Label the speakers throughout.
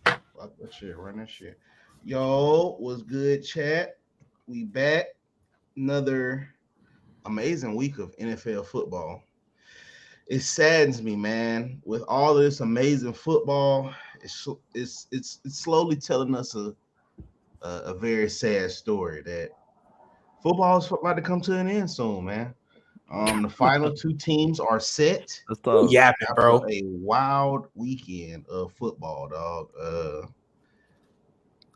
Speaker 1: Fuck that shit. Run that shit. Yo, what's good, chat? We back. Another amazing week of NFL football. It saddens me, man. With all of this amazing football, it's slowly telling us a very sad story that football is about to come to an end soon, man. The final two teams are set
Speaker 2: That's tough.
Speaker 3: Yeah,
Speaker 1: after
Speaker 3: bro.
Speaker 1: a wild weekend of football, dog.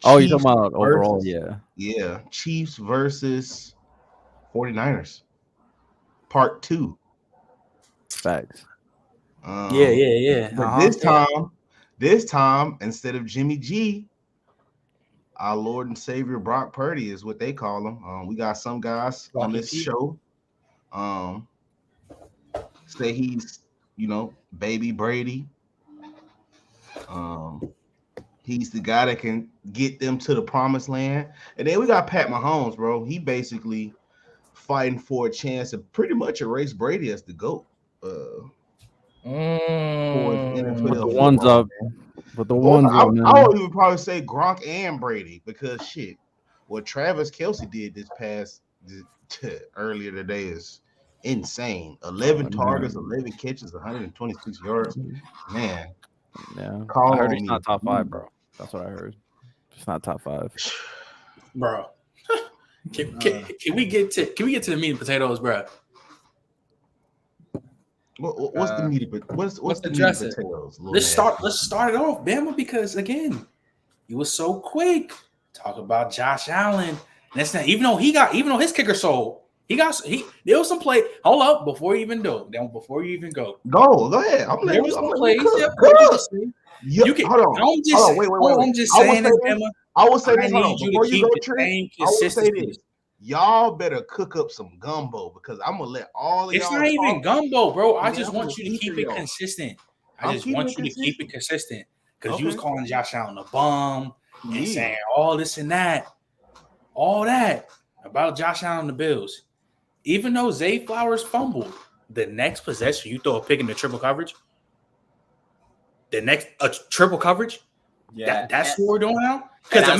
Speaker 2: Oh, you're
Speaker 1: Chiefs
Speaker 2: talking about overall,
Speaker 1: versus-
Speaker 2: yeah.
Speaker 1: Yeah, Chiefs versus 49ers. Part 2.
Speaker 2: Facts.
Speaker 3: Yeah.
Speaker 1: But this time, instead of Jimmy G, our Lord and Savior Brock Purdy is what they call him. We got some guys on
Speaker 3: Rocky
Speaker 1: this
Speaker 3: P.
Speaker 1: show say he's, baby Brady. He's the guy that can get them to the promised land. And then we got Pat Mahomes, bro. He basically fighting for a chance to pretty much erase Brady as the GOAT. For the NFL
Speaker 2: With the
Speaker 1: football,
Speaker 2: ones up.
Speaker 1: man.
Speaker 2: With the ones
Speaker 1: I
Speaker 2: up, man.
Speaker 1: would even probably say Gronk and Brady because shit, what Travis Kelce did earlier today is insane. 11 targets, 11 catches, 126 yards. Man,
Speaker 2: Yeah.
Speaker 1: call
Speaker 2: I heard
Speaker 1: on
Speaker 2: he's
Speaker 1: me.
Speaker 2: not top 5, bro. That's what I heard. It's not top 5.
Speaker 3: Bro. Can we get to the meat and potatoes, bro?
Speaker 1: What's the meat? What's the meat and potatoes?
Speaker 3: Let's start it off, Bama, because again, you was so quick. Talk about Josh Allen. And that's not even though his kicker sold. There was some play. Hold up before you even do it. Before you even go.
Speaker 1: Go ahead.
Speaker 3: There was some plays.
Speaker 1: Hold on. Wait.
Speaker 3: I'm just saying this, Bama.
Speaker 1: I will say this.
Speaker 3: I
Speaker 1: Hold
Speaker 3: need
Speaker 1: on.
Speaker 3: you
Speaker 1: Before
Speaker 3: to
Speaker 1: you
Speaker 3: keep
Speaker 1: go,
Speaker 3: the
Speaker 1: Trent,
Speaker 3: same
Speaker 1: I will say
Speaker 3: consistency.
Speaker 1: this. Y'all better cook up some gumbo because I'm gonna let all of y'all.
Speaker 3: It's not even gumbo, bro. I just
Speaker 1: I'm
Speaker 3: want
Speaker 1: gonna
Speaker 3: you to keep
Speaker 1: feature
Speaker 3: it
Speaker 1: y'all.
Speaker 3: consistent.
Speaker 1: I'm
Speaker 3: I just
Speaker 1: keeping
Speaker 3: want
Speaker 1: it
Speaker 3: you to keep it consistent because you was
Speaker 1: Okay.
Speaker 3: calling Josh Allen a bum and
Speaker 1: Yeah.
Speaker 3: saying all this and that, all that about Josh Allen and the Bills. Even though Zay Flowers fumbled, the next possession you throw a pick in the triple coverage. Triple coverage.
Speaker 4: Yeah,
Speaker 3: that's what we're doing now.
Speaker 4: Because I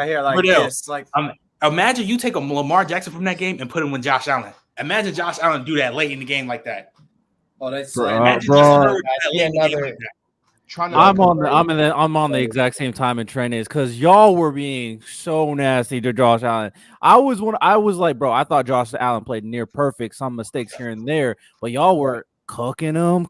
Speaker 4: hear like
Speaker 3: Riddell,
Speaker 4: this, like
Speaker 3: imagine you take a Lamar Jackson from that game and put him with Josh Allen. Imagine Josh Allen do that late in the game like that.
Speaker 4: oh, that's
Speaker 2: Bro. I'm on the exact same time in training because y'all were being so nasty to Josh Allen. I was like, bro, I thought Josh Allen played near perfect, some mistakes here and there, but y'all were cooking him.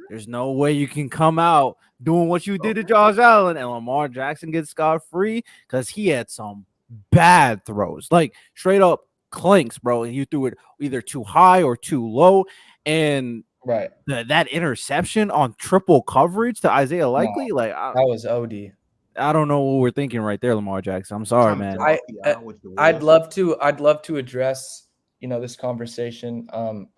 Speaker 2: There's no way you can come out doing what you did to Josh Allen and Lamar Jackson gets scot-free because he had some bad throws, like straight up clinks, bro. And you threw it either too high or too low, and
Speaker 5: right.
Speaker 2: That interception on triple coverage to Isaiah Likely,
Speaker 5: that was OD.
Speaker 2: I don't know what we're thinking right there, Lamar Jackson. I'm sorry, man.
Speaker 5: I'd love to address, this conversation.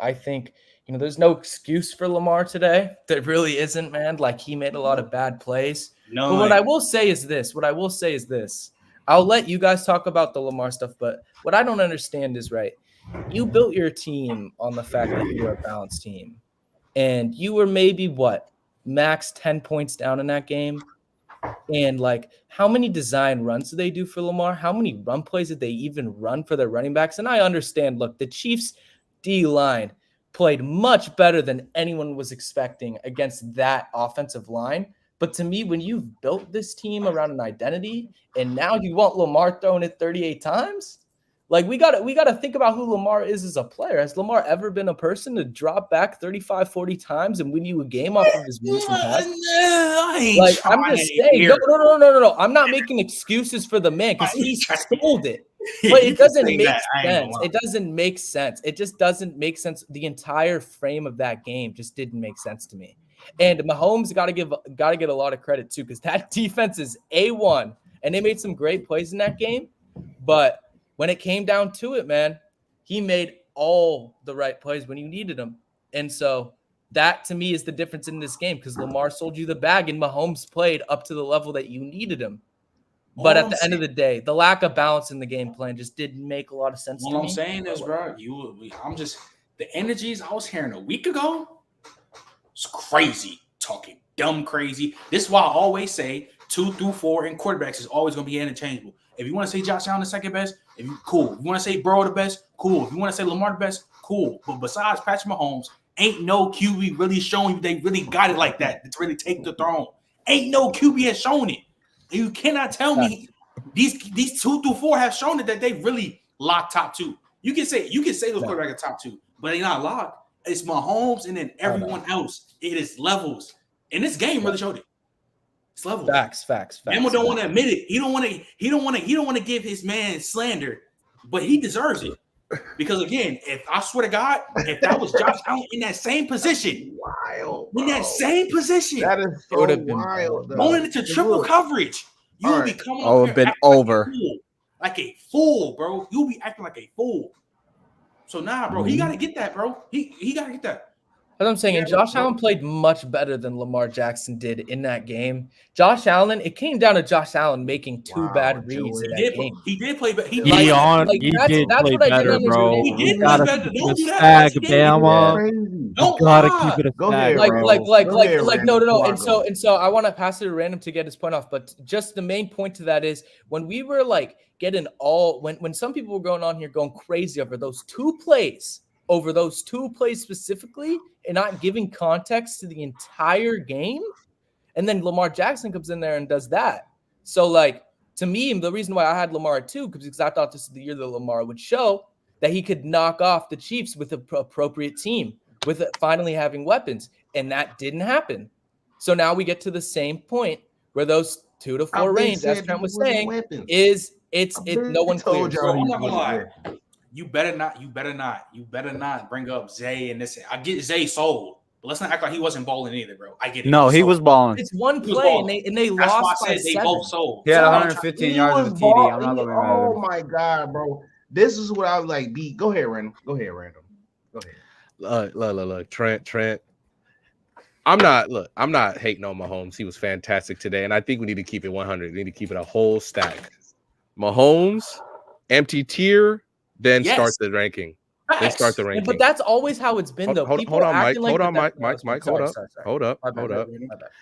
Speaker 5: I think, there's no excuse for Lamar today. There really isn't, man. Like, he made a lot of bad plays.
Speaker 3: No.
Speaker 5: But what I will say is this. I'll let you guys talk about the Lamar stuff, but what I don't understand is, right, you built your team on the fact that you were a balanced team. And you were maybe max 10 points down in that game. And how many design runs did they do for Lamar? How many run plays did they even run for their running backs? And I understand, look, the Chiefs D-line played much better than anyone was expecting against that offensive line. But to me, when you've built this team around an identity and now you want Lamar throwing it 38 times, we gotta think about who Lamar is as a player. Has Lamar ever been a person to drop back 35, 40 times and win you a game off of his recent past? I'm just saying, no. I'm not making excuses for the man because he sold it. But it doesn't make sense. It doesn't make sense. It just doesn't make sense. The entire frame of that game just didn't make sense to me. And Mahomes got to get a lot of credit too, because that defense is A1, and they made some great plays in that game. But when it came down to it, man, he made all the right plays when you needed him. And so that to me is the difference in this game, because Lamar sold you the bag and Mahomes played up to the level that you needed him. But at the end of the day, the lack of balance in the game plan just didn't make a lot of sense to me.
Speaker 3: What I'm saying is, bro, the energies I was hearing a week ago, it's crazy talking dumb crazy. This is why I always say 2 through 4 in quarterbacks is always going to be interchangeable. If you want to say Josh Allen the second best, cool. If you want to say Burrow the best, cool. If you want to say Lamar the best, cool. But besides Patrick Mahomes, ain't no QB really showing you they really got it like that to really take the throne. Ain't no QB has shown it. And you cannot tell me these 2 through 4 have shown it that they really locked top 2. You can say those quarterbacks are top 2, but they're not locked. It's Mahomes and then everyone else. It is levels. And this game really showed it. It's levels.
Speaker 5: Facts.
Speaker 3: Emma don't want to admit it. He don't want to give his man slander, but he deserves it. Because again, if I swear to God, if that was Josh Allen in that same position, that
Speaker 1: is so wild.
Speaker 3: Going into triple coverage, you will be coming up
Speaker 4: been over
Speaker 3: like a fool, bro. You'll be acting like a fool. So bro, he got to get that, bro. He got to get that.
Speaker 5: As I'm saying, Josh Allen played much better than Lamar Jackson did in that game. Josh Allen, it came down to Josh Allen making 2 bad reads in that game.
Speaker 3: He did play better.
Speaker 2: He did play better, bro.
Speaker 3: He did
Speaker 2: gotta
Speaker 3: play better.
Speaker 2: keep
Speaker 3: Don't
Speaker 2: it
Speaker 3: do
Speaker 2: a
Speaker 3: that.
Speaker 2: stag, Bama.
Speaker 3: Don't
Speaker 2: Gotta
Speaker 3: lie.
Speaker 2: keep it a
Speaker 1: Go
Speaker 2: stag.
Speaker 1: ahead,
Speaker 5: No. And so I want to pass it to Random to get his point off. But just the main point to that is when we were like getting when some people were going on here going crazy over those 2 plays. Over those 2 plays specifically and not giving context to the entire game. And then Lamar Jackson comes in there and does that. So, like, to me, the reason why I had Lamar too, because I thought this is the year that Lamar would show that he could knock off the Chiefs with an appropriate team, with finally having weapons. And that didn't happen. So now we get to the same point where those 2 to 4 range, as Trent was saying, no one clears.
Speaker 3: Bro, I'm not gonna lie. You better not bring up Zay and this. I get Zay sold, but let's not act like he wasn't balling either, bro. I get it.
Speaker 4: No, he was balling.
Speaker 5: It's one play and they
Speaker 3: That's
Speaker 5: lost
Speaker 3: why I said they both sold.
Speaker 4: He had 115 yards of a TD. I'm not looking at
Speaker 1: Oh
Speaker 4: him.
Speaker 1: my God, bro. This is what I was like. Go ahead, Random. Go ahead.
Speaker 6: Look, Trent. I'm not hating on Mahomes. He was fantastic today, and I think we need to keep it 100. We need to keep it a whole stack. Mahomes, empty tier. Then start the ranking. Then start the ranking.
Speaker 5: But that's always how it's been, though.
Speaker 6: Hold on, Mike. Hold up.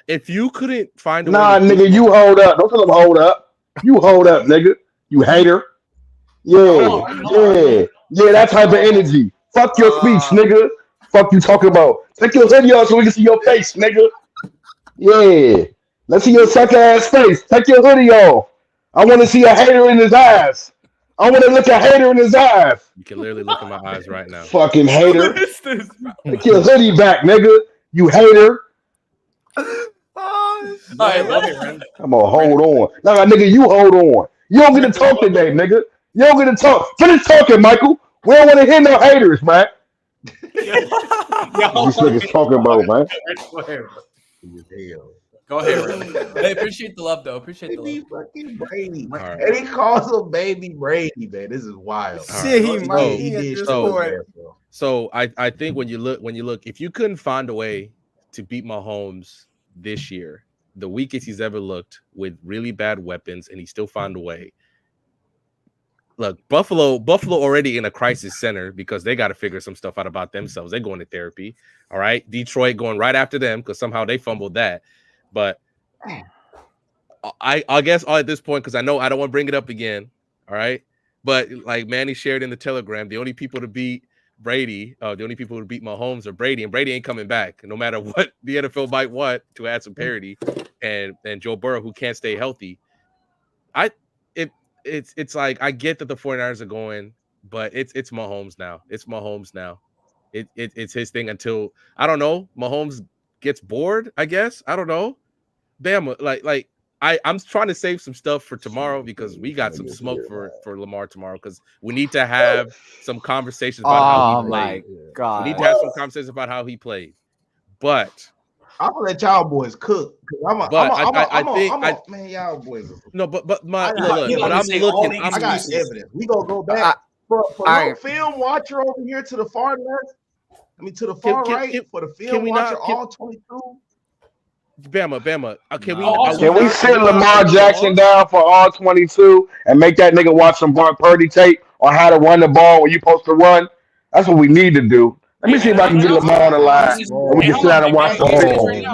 Speaker 6: If you couldn't find a way
Speaker 7: nigga, you hold up. Don't tell them hold up. You hold up, nigga. You hater. Yeah. That type of energy. Fuck your speech, nigga. Fuck you talking about. Take your hoodie off so we can see your face, nigga. Yeah. Let's see your suck ass face. Take your hoodie off. I want to see a hater in his eyes. I want to look a hater in his eyes.
Speaker 6: You can literally look in my eyes right now.
Speaker 7: Fucking hater. Take your hoodie back, nigga. You hater.
Speaker 5: All right,
Speaker 7: come on, hold on. Nah, nigga, you hold on. You don't get to talk today, nigga. You don't get to talk. Finish talking, Michael. We don't want to hear no haters, man. These niggas talking about, man.
Speaker 3: Go ahead.
Speaker 5: I appreciate the love, though. Appreciate the love.
Speaker 1: Fucking Brady.
Speaker 6: Right.
Speaker 1: And he calls him baby Brady, man. This is wild.
Speaker 6: So I think when you look, if you couldn't find a way to beat Mahomes this year, the weakest he's ever looked with really bad weapons, and he still found a way. Look, Buffalo already in a crisis center because they got to figure some stuff out about themselves. They're going to therapy. All right. Detroit going right after them because somehow they fumbled that. But I guess at this point, because I know I don't want to bring it up again. All right. But like Manny shared in the Telegram, the only people to beat Brady, the only people who beat Mahomes are Brady, and Brady ain't coming back no matter what the NFL might want to add some parity, and Joe Burrow, who can't stay healthy. It's like I get that the 49ers are going, but it's Mahomes now. It's Mahomes now. It's his thing until I don't know. Mahomes gets bored, I guess. I don't know. Bama, like I'm trying to save some stuff for tomorrow because we got some smoke for Lamar tomorrow because we need to have some conversations about how he played.
Speaker 4: God.
Speaker 6: We need to have some conversations about how he played. But
Speaker 1: I'm gonna let y'all boys cook. Man, y'all boys.
Speaker 6: No, but
Speaker 1: I got evidence. We gonna go back for no film watcher over here to the far left. I mean to the far right for the film watcher all 22.
Speaker 6: Bama.
Speaker 7: Can we sit Lamar Jackson down for all 22 and make that nigga watch some Purdy tape on how to run the ball when you're supposed to run? That's what we need to do. Let me see if I can get Lamar on the line, and we can sit down and watch the game.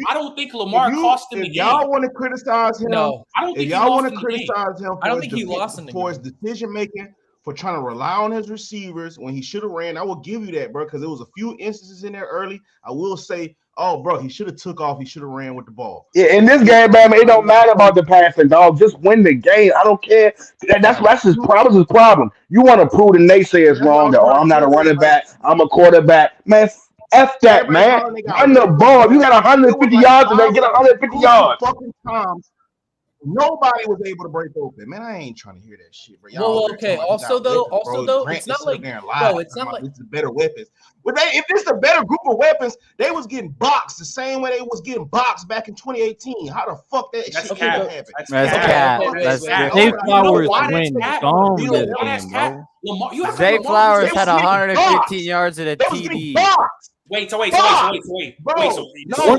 Speaker 3: I don't think Lamar cost him the
Speaker 1: If
Speaker 3: game.
Speaker 1: y'all want to criticize him,
Speaker 5: No,
Speaker 3: I don't
Speaker 1: if
Speaker 3: think he
Speaker 1: y'all
Speaker 3: lost
Speaker 1: want
Speaker 3: in
Speaker 1: to
Speaker 3: the game.
Speaker 1: criticize him
Speaker 5: I don't think he lost in the
Speaker 1: for his
Speaker 5: game.
Speaker 1: decision making, for trying to rely on his receivers when he should have ran, I will give you that, bro, because there was a few instances in there early. I will say, oh, bro, he should have took off. He should have ran with the ball.
Speaker 7: Yeah, in this game, man, it don't matter about the passing, dog. Just win the game. I don't care. That's his problem. His problem. You want to prove the naysayers wrong that I'm not a running back. I'm a quarterback, man. F that, man. Run the ball. If you got 150 yards, and they get 150 yards.
Speaker 1: Fucking times. Nobody was able to break open. Man, I ain't trying to hear that shit, bro.
Speaker 5: Well, okay. Also, though, it's not like it's not like
Speaker 1: it's the better weapons. But if it's a better group of weapons, they was getting boxed the same way they was getting boxed back in 2018. How the fuck that shit happened?
Speaker 4: That's cap. That's
Speaker 2: Zay Flowers went dumb this game, bro.
Speaker 4: Zay Flowers had 115 yards and a
Speaker 1: They was getting
Speaker 4: TD.
Speaker 1: boxed.
Speaker 3: Wait. Once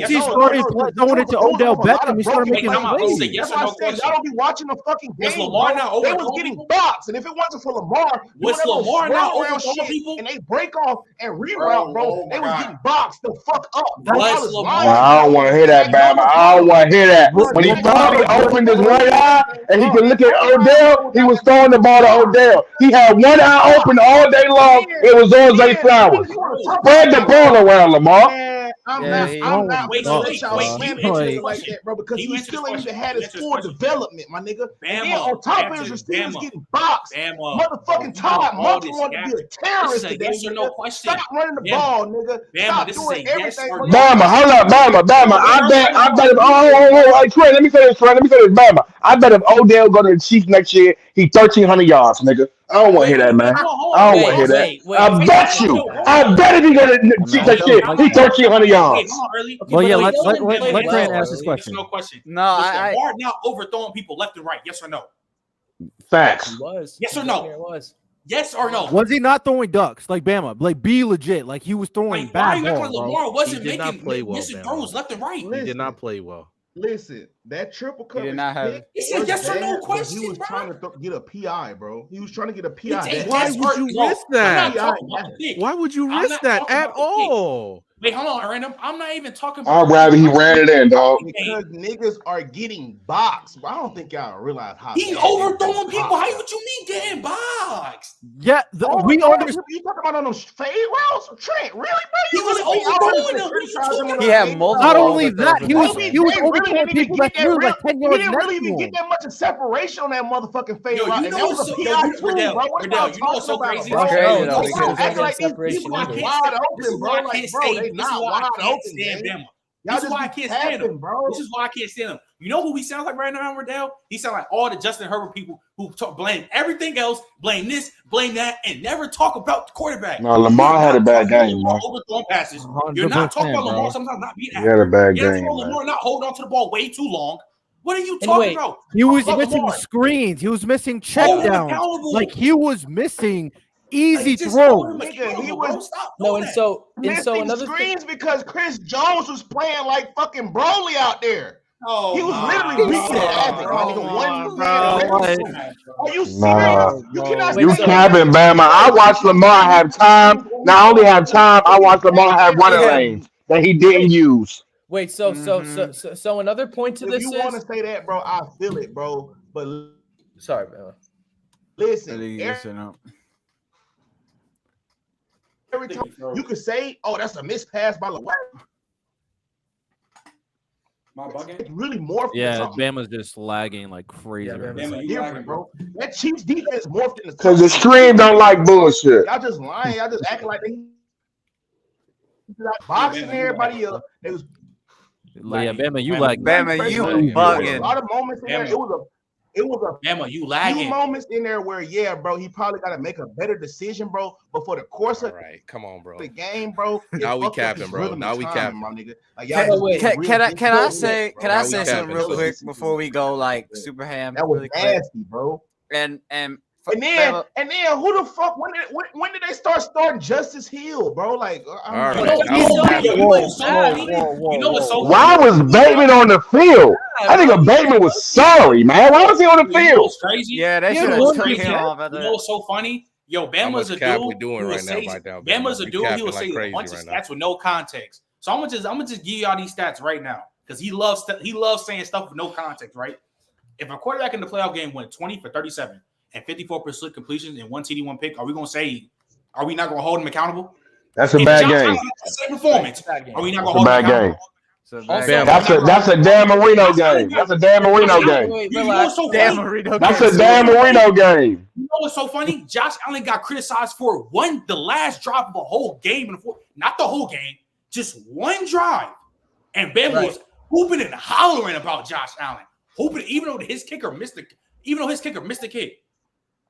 Speaker 2: he started throwing it to Odell Beckham, he started making plays.
Speaker 3: Yes
Speaker 1: That's
Speaker 3: or
Speaker 1: why
Speaker 3: no
Speaker 1: I said
Speaker 3: question.
Speaker 1: y'all don't be watching the fucking
Speaker 3: Was
Speaker 1: game.
Speaker 3: Lamar
Speaker 1: Bro.
Speaker 3: not
Speaker 1: They was
Speaker 3: overthrowing
Speaker 1: getting
Speaker 3: people?
Speaker 1: boxed, and if it wasn't for Lamar,
Speaker 3: Was Lamar not overthrowing people?
Speaker 1: and they break off and reroute, bro. They was getting boxed the fuck up.
Speaker 3: Was Lamar?
Speaker 7: I don't want to hear that, Bama. I don't want to hear that. When he finally opened his right eye and he could look at Odell, he was throwing the ball to Odell. He had one eye open all day long. It was on Zay Flowers. Spread the ball around, Lamar.
Speaker 1: I'm
Speaker 2: Yeah,
Speaker 1: not
Speaker 3: wait,
Speaker 1: gonna
Speaker 3: wait,
Speaker 1: let y'all
Speaker 3: wait,
Speaker 1: slam
Speaker 3: you answer
Speaker 1: into
Speaker 3: the
Speaker 1: it like
Speaker 3: question.
Speaker 1: that, bro, because
Speaker 3: You
Speaker 1: he
Speaker 3: answer
Speaker 1: still
Speaker 3: the
Speaker 1: ain't even
Speaker 3: question.
Speaker 1: had his
Speaker 3: Answer the
Speaker 1: full
Speaker 3: question.
Speaker 1: development, my nigga. And then
Speaker 3: Bama.
Speaker 1: on top of
Speaker 3: Answer
Speaker 1: his
Speaker 3: this,
Speaker 1: receivers
Speaker 3: Bama.
Speaker 1: getting boxed.
Speaker 3: Bama.
Speaker 1: Motherfucking Todd
Speaker 3: All
Speaker 1: Monken
Speaker 3: this
Speaker 1: wanted to be a
Speaker 3: This
Speaker 1: terrorist
Speaker 3: is a
Speaker 1: today.
Speaker 3: yes or no
Speaker 1: Nigga.
Speaker 3: question.
Speaker 1: Stop running the
Speaker 3: Bama.
Speaker 1: ball, nigga.
Speaker 3: Bama,
Speaker 1: Stop
Speaker 3: this is
Speaker 1: doing
Speaker 3: a yes
Speaker 1: everything.
Speaker 3: or
Speaker 1: for
Speaker 3: no.
Speaker 7: Bama, hold up, Bama. I bet if hey, Trey, let me say this, Bama. I bet if Odell go to the Chiefs next year, he 1,300 yards, nigga. I don't want to hear that, man. I don't want to hear that. I bet you. I bet if he go to the Chiefs next year, he 1,300 yards.
Speaker 2: Well, yeah, let
Speaker 5: Trent
Speaker 2: Trent ask this
Speaker 3: Yes
Speaker 2: question.
Speaker 3: or no question.
Speaker 4: No,
Speaker 3: Was
Speaker 4: I
Speaker 3: Lamar now overthrowing people left and right? Yes or no?
Speaker 7: Facts.
Speaker 5: was.
Speaker 3: Yes or no?
Speaker 5: It was.
Speaker 3: Yes or no?
Speaker 2: Was he not throwing ducks like Bama? Like, be legit. Like, he was throwing
Speaker 3: Like, why
Speaker 2: bad
Speaker 3: you acting
Speaker 2: balls,
Speaker 3: like
Speaker 2: bro.
Speaker 3: Lamar wasn't
Speaker 6: He did not
Speaker 3: making
Speaker 6: play well,
Speaker 3: missing
Speaker 6: Bama.
Speaker 3: throws left and right?
Speaker 6: He did not play well.
Speaker 1: Listen, that triple
Speaker 4: He
Speaker 1: coverage
Speaker 4: did not have-
Speaker 1: pick
Speaker 3: He said
Speaker 1: was
Speaker 3: yes or no
Speaker 1: bad, but
Speaker 3: question,
Speaker 1: He was
Speaker 3: bro.
Speaker 1: trying to get a PI, bro. He was trying to get a PI.
Speaker 3: Yes
Speaker 6: Why
Speaker 3: or
Speaker 6: would you
Speaker 3: no.
Speaker 6: risk
Speaker 3: I'm not
Speaker 6: that?
Speaker 3: talking about the pick.
Speaker 6: Why would you
Speaker 3: I'm
Speaker 6: risk
Speaker 3: not
Speaker 6: that
Speaker 3: talking
Speaker 6: at
Speaker 3: about the pick.
Speaker 6: all?
Speaker 3: Wait, hold on, random. I'm not even talking about.
Speaker 7: I'd rather he ran it in, dog.
Speaker 1: Because niggas are getting boxed. But I don't think y'all realize how
Speaker 3: He
Speaker 1: bad
Speaker 3: overthrowing
Speaker 1: they
Speaker 3: people.
Speaker 1: boxed.
Speaker 3: How what you mean getting boxed?
Speaker 2: Yeah, we understand.
Speaker 1: You talking about on those fade routes? Trent, really, bro?
Speaker 3: He
Speaker 1: You
Speaker 3: was
Speaker 1: really think
Speaker 3: overthrowing
Speaker 1: y'all
Speaker 3: them.
Speaker 1: criticize him on
Speaker 4: He
Speaker 1: the
Speaker 4: had
Speaker 1: fade
Speaker 4: multiple
Speaker 2: Not
Speaker 1: routes?
Speaker 2: only that, he was
Speaker 1: They
Speaker 2: overthrowing
Speaker 1: really didn't
Speaker 2: people
Speaker 1: even
Speaker 2: that
Speaker 1: get
Speaker 2: threw
Speaker 1: that
Speaker 2: like 10
Speaker 1: He
Speaker 2: yards
Speaker 1: didn't
Speaker 2: next
Speaker 1: really
Speaker 2: to
Speaker 1: even get
Speaker 2: him.
Speaker 1: that much of separation on that motherfucking fade
Speaker 3: Yo,
Speaker 1: route.
Speaker 3: you
Speaker 1: And
Speaker 3: know
Speaker 1: that was
Speaker 3: what's
Speaker 1: a
Speaker 3: so,
Speaker 1: PI
Speaker 3: yo,
Speaker 1: too,
Speaker 3: Riddell,
Speaker 1: bro. What
Speaker 3: Riddell,
Speaker 1: y'all
Speaker 3: you know what's so
Speaker 1: talking
Speaker 3: crazy?
Speaker 1: about,
Speaker 5: It's
Speaker 1: bro?
Speaker 5: crazy,
Speaker 3: You know
Speaker 5: though,
Speaker 3: what's so
Speaker 5: because
Speaker 1: Act
Speaker 5: they're
Speaker 1: like
Speaker 5: getting
Speaker 1: these
Speaker 5: separation
Speaker 1: people
Speaker 5: either.
Speaker 1: wide
Speaker 3: This is
Speaker 1: open,
Speaker 3: why
Speaker 1: bro.
Speaker 3: I
Speaker 1: Like,
Speaker 3: can't
Speaker 1: bro,
Speaker 3: stand.
Speaker 1: they
Speaker 3: This is
Speaker 1: not
Speaker 3: why I
Speaker 1: wide
Speaker 3: can't
Speaker 1: open,
Speaker 3: stand
Speaker 1: man.
Speaker 3: Bama.
Speaker 1: Y'all
Speaker 3: This is
Speaker 1: just
Speaker 3: why I
Speaker 1: be
Speaker 3: can't stand
Speaker 1: capping,
Speaker 3: him.
Speaker 1: bro.
Speaker 3: This is why I can't stand him. You know who he sounds like right now, Riddell? He sounds like all the Justin Herbert people who blame everything else, blame this, blame that, and never talk about the quarterback.
Speaker 7: No, Lamar had a bad game, man.
Speaker 3: Overthrowing passes. You're not talking
Speaker 2: 100%,
Speaker 3: about Lamar
Speaker 2: bro.
Speaker 3: sometimes not being
Speaker 7: He had a
Speaker 3: accurate.
Speaker 7: bad
Speaker 3: You're not
Speaker 7: game,
Speaker 3: talking about
Speaker 7: man.
Speaker 3: Lamar not holding on to the ball way too long. What are you
Speaker 5: And
Speaker 3: talking
Speaker 5: wait,
Speaker 3: about?
Speaker 2: He was
Speaker 3: Talk about
Speaker 2: missing
Speaker 3: Lamar.
Speaker 2: screens. He was missing
Speaker 3: Hold him
Speaker 2: checkdowns.
Speaker 3: accountable.
Speaker 2: Like, he was missing easy
Speaker 3: Just hold
Speaker 2: throws.
Speaker 3: him
Speaker 1: Nigga,
Speaker 3: accountable,
Speaker 1: he
Speaker 3: bro.
Speaker 1: was
Speaker 3: Stop
Speaker 5: No,
Speaker 3: doing
Speaker 5: and
Speaker 3: that.
Speaker 5: so
Speaker 1: missing
Speaker 5: another thing.
Speaker 1: screens because Chris Jones was playing like fucking Broly out there.
Speaker 3: Oh,
Speaker 1: He was
Speaker 3: my
Speaker 1: literally wreaking
Speaker 3: God,
Speaker 1: havoc,
Speaker 3: bro.
Speaker 1: my nigga. One
Speaker 2: bro.
Speaker 1: man.
Speaker 2: Like,
Speaker 1: Are you serious?
Speaker 7: Nah.
Speaker 1: You cannot
Speaker 5: Wait,
Speaker 7: You
Speaker 1: say
Speaker 7: capping, Bama. I watched Lamar have time. Not only have time, I watched Lamar have running lanes that he didn't use.
Speaker 5: Wait, so another point to
Speaker 1: If
Speaker 5: this
Speaker 1: you want to
Speaker 5: is
Speaker 1: say that, bro, I feel it, bro. But
Speaker 5: sorry, man.
Speaker 1: listen,
Speaker 4: Yes or no?
Speaker 1: every time you could say, "Oh, that's a mispass by Lamar."
Speaker 3: My bucket?
Speaker 1: It's really morphed.
Speaker 2: yeah,
Speaker 1: into something
Speaker 2: Bama's just lagging like crazy.
Speaker 5: Yeah,
Speaker 2: right
Speaker 5: Bama's
Speaker 2: now.
Speaker 3: Bama, you
Speaker 1: different,
Speaker 3: lagging,
Speaker 1: bro. That Chiefs defense morphed into
Speaker 7: Because the stream don't like bullshit.
Speaker 1: Y'all just lying. Y'all just acting like they boxing everybody up. They was
Speaker 2: Yeah, Bama, you
Speaker 3: Bama,
Speaker 2: like
Speaker 4: Bama, you
Speaker 1: There was a
Speaker 4: bugging.
Speaker 1: lot of moments in there.
Speaker 3: Bama.
Speaker 1: It was a
Speaker 3: Bama, you
Speaker 1: few
Speaker 3: lagging.
Speaker 1: moments in there where, yeah, bro, he probably got to make a better decision, bro. But for the course
Speaker 6: All
Speaker 1: of
Speaker 6: right, come on, bro.
Speaker 1: the game, bro, it
Speaker 6: Now we
Speaker 1: fucked up
Speaker 6: capping,
Speaker 1: his
Speaker 6: bro.
Speaker 1: rhythm
Speaker 6: Now
Speaker 1: and
Speaker 6: we
Speaker 1: timing,
Speaker 6: capping.
Speaker 1: my nigga. Like,
Speaker 5: Can-
Speaker 1: just
Speaker 5: wait,
Speaker 1: getting real
Speaker 4: Can I
Speaker 1: disrespectful,
Speaker 4: say
Speaker 1: bro.
Speaker 4: can I
Speaker 6: Now we
Speaker 4: say something
Speaker 6: capping,
Speaker 4: real
Speaker 6: so
Speaker 4: quick before we go like super ham
Speaker 1: That was
Speaker 4: really quick?
Speaker 1: nasty, bro.
Speaker 4: And
Speaker 1: And then who the fuck? When did they start starting Justice Hill, bro? Like,
Speaker 6: All right.
Speaker 3: You
Speaker 6: That was
Speaker 3: You know what's so
Speaker 7: Why
Speaker 3: funny?
Speaker 7: was Bateman on the field? I think Bateman was sorry, man. Why was he on the
Speaker 3: You know
Speaker 7: field?
Speaker 3: what's crazy?
Speaker 4: yeah, they
Speaker 2: Yeah,
Speaker 4: should
Speaker 2: the
Speaker 4: have
Speaker 2: one
Speaker 4: took
Speaker 2: piece,
Speaker 4: him
Speaker 2: yeah.
Speaker 4: off at
Speaker 3: You know
Speaker 4: that.
Speaker 3: what's so funny? Yo,
Speaker 6: How
Speaker 3: Bama's
Speaker 6: much
Speaker 3: a
Speaker 6: cap
Speaker 3: dude
Speaker 6: we doing
Speaker 3: who will
Speaker 6: right now
Speaker 3: say
Speaker 6: by now?
Speaker 3: Bama's a
Speaker 6: We
Speaker 3: dude. He
Speaker 6: capping
Speaker 3: will
Speaker 6: like
Speaker 3: say a
Speaker 6: crazy
Speaker 3: bunch of
Speaker 6: right now.
Speaker 3: stats with no context. So I'm gonna just give y'all these stats right now because he loves saying stuff with no context, right? If a quarterback in the playoff game went 20 for 37 and 54% completions and 1 TD, 1 pick, are we not gonna hold him accountable?
Speaker 7: That's a
Speaker 3: If
Speaker 7: bad
Speaker 3: Josh
Speaker 7: game.
Speaker 3: Allen has the same performance,
Speaker 5: Bad game.
Speaker 3: are we not
Speaker 7: That's
Speaker 3: gonna
Speaker 7: a
Speaker 3: hold him
Speaker 7: bad
Speaker 3: accountable?
Speaker 7: game.
Speaker 4: So
Speaker 3: Also,
Speaker 7: That's a Dan Marino game. That's a Dan Marino game.
Speaker 5: Wait,
Speaker 3: You know what's so
Speaker 4: Dan
Speaker 3: funny?
Speaker 4: Marino
Speaker 7: That's
Speaker 4: game.
Speaker 7: a Dan Marino game.
Speaker 3: You know what's so funny? Josh Allen got criticized for the last drive of a whole game in the fourth, not the whole game, just one drive. And Bama was hooping and hollering about Josh Allen. Hooping, even though his kicker missed the kick.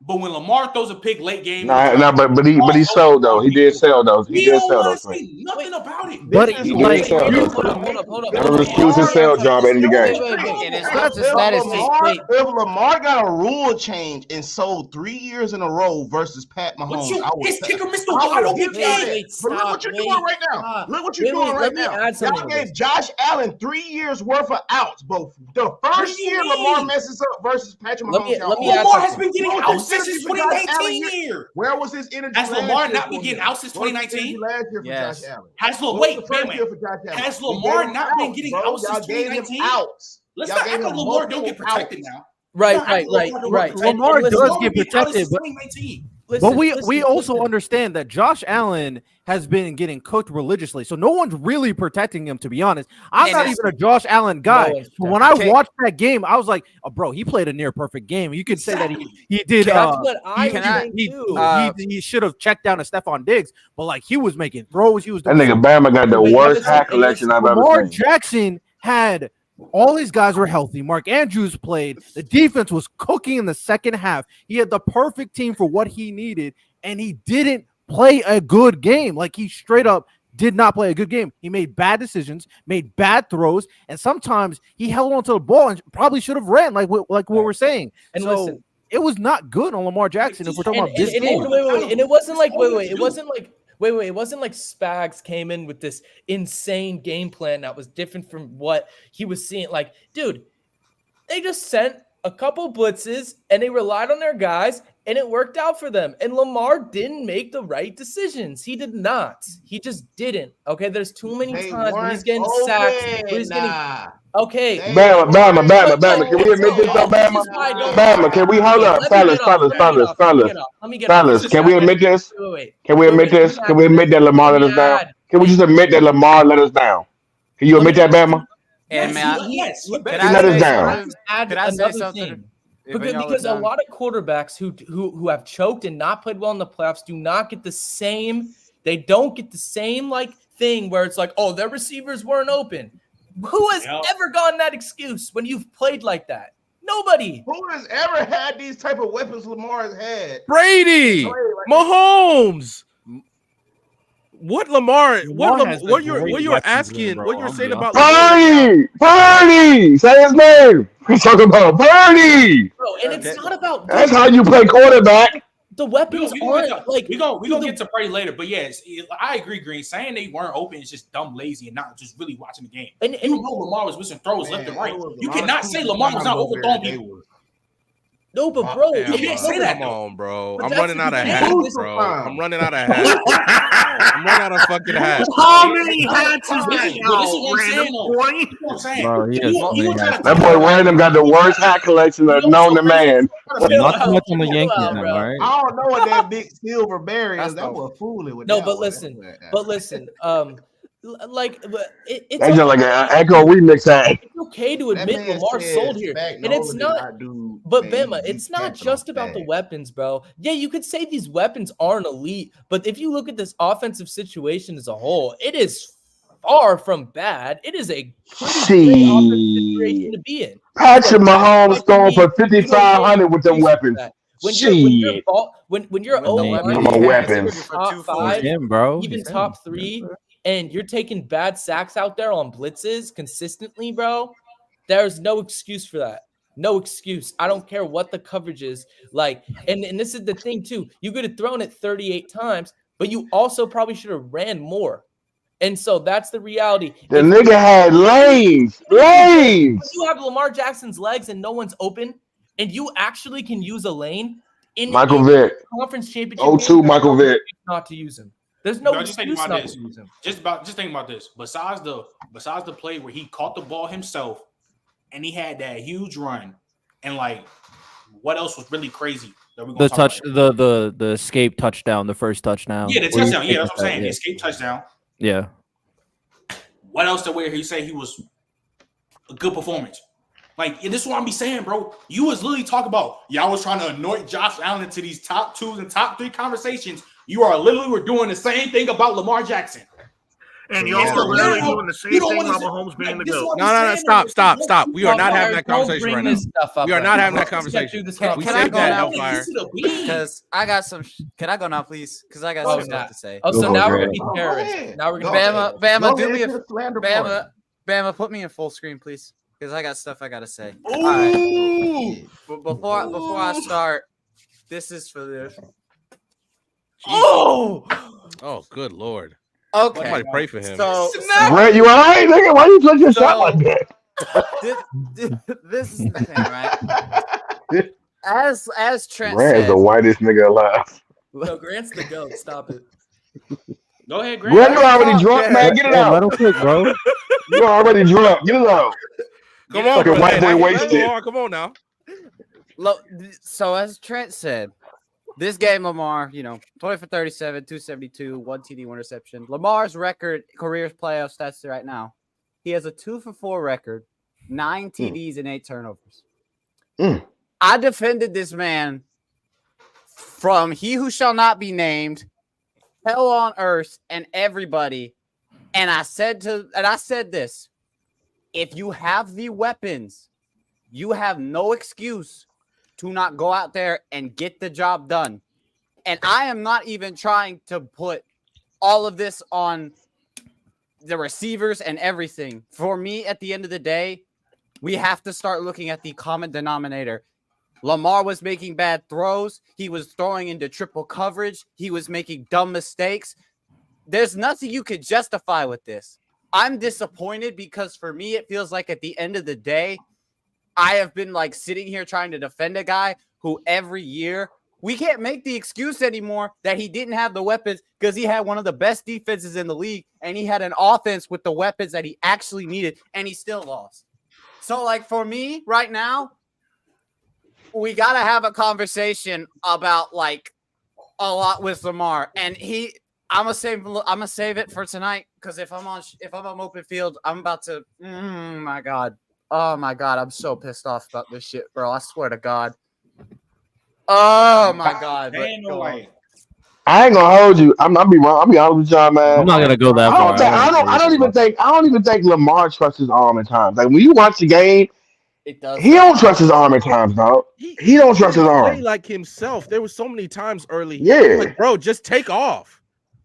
Speaker 3: But when Lamar throws a pick late game,
Speaker 7: But he sold though. He did sell those. He
Speaker 3: we
Speaker 7: did
Speaker 3: don't
Speaker 7: sell
Speaker 3: want
Speaker 7: those
Speaker 3: to
Speaker 7: things.
Speaker 3: say nothing about it.
Speaker 2: But
Speaker 7: He did sell those
Speaker 5: Hold
Speaker 7: things.
Speaker 5: up.
Speaker 7: Never refused his sell job at the game.
Speaker 5: Wait.
Speaker 4: And it's not just that. It's
Speaker 1: If Lamar got a rule change and sold 3 years in a row versus Pat Mahomes,
Speaker 3: His kicker missed the wide open kick.
Speaker 1: But look what you're doing right now. Look what you're doing right now. Y'all gave Josh Allen 3 years worth of outs. But the first year Lamar messes up versus Patrick Mahomes.
Speaker 3: Lamar has been getting out since his 2019 year.
Speaker 1: Where was his energy?
Speaker 3: Has Lamar not been getting out since 2019?
Speaker 1: Last year for
Speaker 4: Yes.
Speaker 1: Josh Allen.
Speaker 3: Has Lamar not been getting out since 2019? Let's not act like Lamar don't get protected now.
Speaker 5: Right.
Speaker 2: Lamar
Speaker 5: And listen,
Speaker 2: does get protected, but we also understand that Josh Allen has been getting cooked religiously, so no one's really protecting him. To be honest, I'm not even a Josh Allen guy. But when I watched that game, I was like, "Oh, bro, he played a near perfect game." You could say that he did.
Speaker 5: That's what I think too.
Speaker 2: He should have checked down to Stephon Diggs, but like he was making throws. He was
Speaker 7: That
Speaker 2: doing
Speaker 7: nigga Bama got the worst hack collection I've ever
Speaker 2: Lamar
Speaker 7: seen.
Speaker 2: Jackson had. All these guys were healthy. Mark Andrews played. The defense was cooking in the second half. He had the perfect team for what he needed, and he didn't play a good game. Like, he straight up did not play a good game. He made bad decisions, made bad throws, and sometimes he held onto the ball and probably should have ran, like what we're saying.
Speaker 5: And
Speaker 2: so
Speaker 5: listen,
Speaker 2: it was not good on Lamar Jackson if we're talking about this game.
Speaker 5: And it wasn't like it wasn't like Spags came in with this insane game plan that was different from what he was seeing. Like, dude, they just sent a couple blitzes and they relied on their guys and it worked out for them. And Lamar didn't make the right decisions. He did not. He just didn't. Okay, there's too many times when he's getting sacked. Okay.
Speaker 7: Bama. Can we admit this though, Bama? Bama, can we hold up? Fellas, can we admit this? Can we admit this? Can we admit that Lamar let us down? Can we just admit that Lamar let us down? Can you admit that, Bama?
Speaker 4: And man,
Speaker 3: Yes.
Speaker 7: He let us down.
Speaker 5: Add another thing. Because a lot of quarterbacks who have choked and not played well in the playoffs do not get the same. They don't get the same like thing where it's like, oh, their receivers weren't open. Who has ever gotten that excuse when you've played like that? Nobody.
Speaker 1: Who has ever had these type of weapons Lamar has had?
Speaker 6: Brady, Mahomes. What Lamar? What you're asking? What you're saying about
Speaker 7: Purdy? Say his name. We're talking about Purdy.
Speaker 5: Bro, and it's not about.
Speaker 7: That's how you play quarterback.
Speaker 5: The weapons aren't like
Speaker 3: we gonna get to Purdy later, but yes, I agree. Green saying they weren't open is just dumb, lazy, and not just really watching the game. And you know Lamar was missing throws left and right. You cannot say Lamar was not overthrowing people.
Speaker 5: No, but bro,
Speaker 3: you can't say that.
Speaker 6: Come on, bro.
Speaker 5: But
Speaker 6: I'm running out of hats, bro. I'm running out of hats. I'm running out of fucking hats.
Speaker 8: How many hats is that?
Speaker 7: That boy Random got the worst hat collection known to man.
Speaker 2: Not too much on the Yankees now, right?
Speaker 1: I don't know what that big silver bear is. That was fooling with
Speaker 5: no,
Speaker 1: that
Speaker 5: but
Speaker 1: one.
Speaker 5: listen, like it's
Speaker 7: That's just like an Echo remix hat.
Speaker 5: It's okay to admit Lamar sold here, and it's not. But Bama, it's not just about the weapons, bro. Yeah, you could say these weapons aren't elite, but if you look at this offensive situation as a whole, it is far from bad. It is a pretty great offensive situation to be in.
Speaker 7: Patrick Mahomes throwing for 5,500 with them weapons.
Speaker 5: When you're
Speaker 7: weapons.
Speaker 5: top 5,
Speaker 2: bro,
Speaker 5: even top 3. And you're taking bad sacks out there on blitzes consistently, bro, there's no excuse for that. No excuse. I don't care what the coverage is like. And this is the thing, too. You could have thrown it 38 times, but you also probably should have ran more. And so that's the reality.
Speaker 7: The nigga had lanes.
Speaker 5: If you have Lamar Jackson's legs and no one's open, and you actually can use a lane,
Speaker 7: Michael Vick.
Speaker 3: Conference championship.
Speaker 7: 0-2 Michael Vick.
Speaker 3: Not to use him. There's no
Speaker 9: just think
Speaker 3: excuse
Speaker 9: about
Speaker 3: not
Speaker 9: this.
Speaker 3: to use him.
Speaker 9: Just think about this. Besides the play where he caught the ball himself and he had that huge run, and like what else was really crazy that we're gonna talk about?
Speaker 2: The escape touchdown, the first touchdown.
Speaker 9: Yeah, the touchdown. Yeah, that's what I'm saying. The escape touchdown.
Speaker 2: Yeah.
Speaker 9: What else to where he say he was a good performance? Like, this is what I'm be saying, bro. You was literally talking about y'all was trying to anoint Josh Allen into these top 2s and top 3 conversations. You are literally were doing the same thing about Lamar Jackson.
Speaker 8: And you're also literally doing the same thing about Mahomes being the GOAT.
Speaker 6: No, stop. We are not having that conversation right now. We are not having that conversation. We saved that, Hellfire.
Speaker 4: Because I got some. Can I go now, please? Because I got some stuff to say.
Speaker 5: Oh, so now we're gonna be terrorists. Now we're gonna
Speaker 4: Bama, do me a Bama, put me in full screen, please. Because I got stuff I gotta say.
Speaker 9: Ooh.
Speaker 4: All right. Before I start, this is for this.
Speaker 6: Oh, good Lord.
Speaker 4: Okay.
Speaker 6: Somebody pray for him.
Speaker 4: So
Speaker 7: Brett, you all right, nigga? Why you touch your shot like that?
Speaker 4: this is the thing, right? As Trent
Speaker 7: Brett is
Speaker 4: said,
Speaker 7: the whitest nigga alive.
Speaker 5: No, Grant's the GOAT. Stop it.
Speaker 9: Go ahead, Grant.
Speaker 7: Brett, you already drunk, man. Get it
Speaker 2: Let
Speaker 7: out.
Speaker 2: him cook, bro.
Speaker 7: You already drunk. Get it out.
Speaker 6: Come on,
Speaker 7: Like a white boy wasted.
Speaker 6: Come on now.
Speaker 4: look, so as Trent said, this game, Lamar, 20 for 37, 272, 1 TD, 1 reception. Lamar's record, career playoff stats right now, he has a 2 for 4 record, 9 TDs and 8 turnovers. I defended this man from he who shall not be named, hell on earth, and everybody. And I said this: if you have the weapons, you have no excuse to not go out there and get the job done. And I am not even trying to put all of this on the receivers and everything. For me, at the end of the day, we have to start looking at the common denominator. Lamar was making bad throws. He was throwing into triple coverage. He was making dumb mistakes. There's nothing you could justify with this. I'm disappointed because for me, it feels like at the end of the day, I have been like sitting here trying to defend a guy who every year we can't make the excuse anymore that he didn't have the weapons because he had one of the best defenses in the league and he had an offense with the weapons that he actually needed and he still lost. So like for me right now, we got to have a conversation about like a lot with Lamar and I'm gonna save it for tonight because if I'm on open field, I'm about to. Oh my god, I'm so pissed off about this shit, bro. I swear to God. Oh my god.
Speaker 7: I ain't gonna hold you. I'm be wrong. I'll be honest with y'all, man.
Speaker 2: I'm not gonna go that far.
Speaker 7: I don't even think Lamar trusts his arm at times. Like when you watch the game,
Speaker 4: it does.
Speaker 7: He don't trust his arm at times, dog. He don't trust his arm.
Speaker 6: Play like himself. There were so many times early.
Speaker 7: Yeah.
Speaker 6: Like, bro, just take off.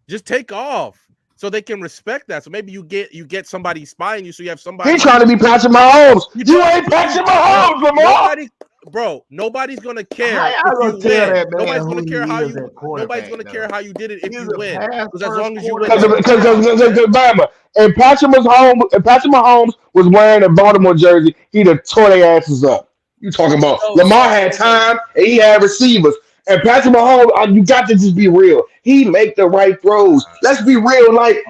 Speaker 6: Just take off. So they can respect that. So maybe you get somebody spying you. So you have somebody.
Speaker 7: He's trying to be Patrick Mahomes. You ain't Patrick Mahomes, Lamar.
Speaker 6: Nobody's gonna care if you win. Nobody's gonna care how you. Nobody's gonna care how you did it if you win. Because as long as you win.
Speaker 7: Because Bama and Patrick Mahomes was wearing a Baltimore jersey, he'd have tore their asses up. You talking about Lamar had time and he had receivers. And Patrick Mahomes, you got to just be real. He make the right throws. Let's be real. Like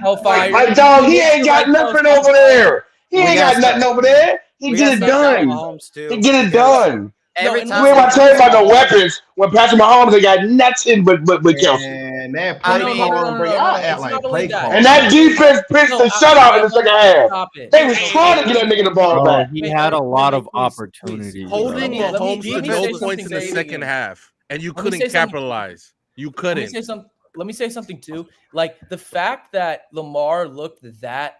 Speaker 7: dog, he ain't got nothing over there. He ain't got nothing over there. He get it done. He get it done.
Speaker 4: Every time
Speaker 7: we ain't tell you about the weapons when Patrick Mahomes ain't got nothing but Kelsey.
Speaker 1: And that play call, bro, y'all act like play call.
Speaker 7: And that defense pitched the shutout in the second half. They was trying to get that nigga the ball back.
Speaker 2: He had a lot of opportunities.
Speaker 6: Holding Mahomes to no points in the second half. And you couldn't capitalize. You couldn't.
Speaker 5: Let me say something too. Like the fact that Lamar looked that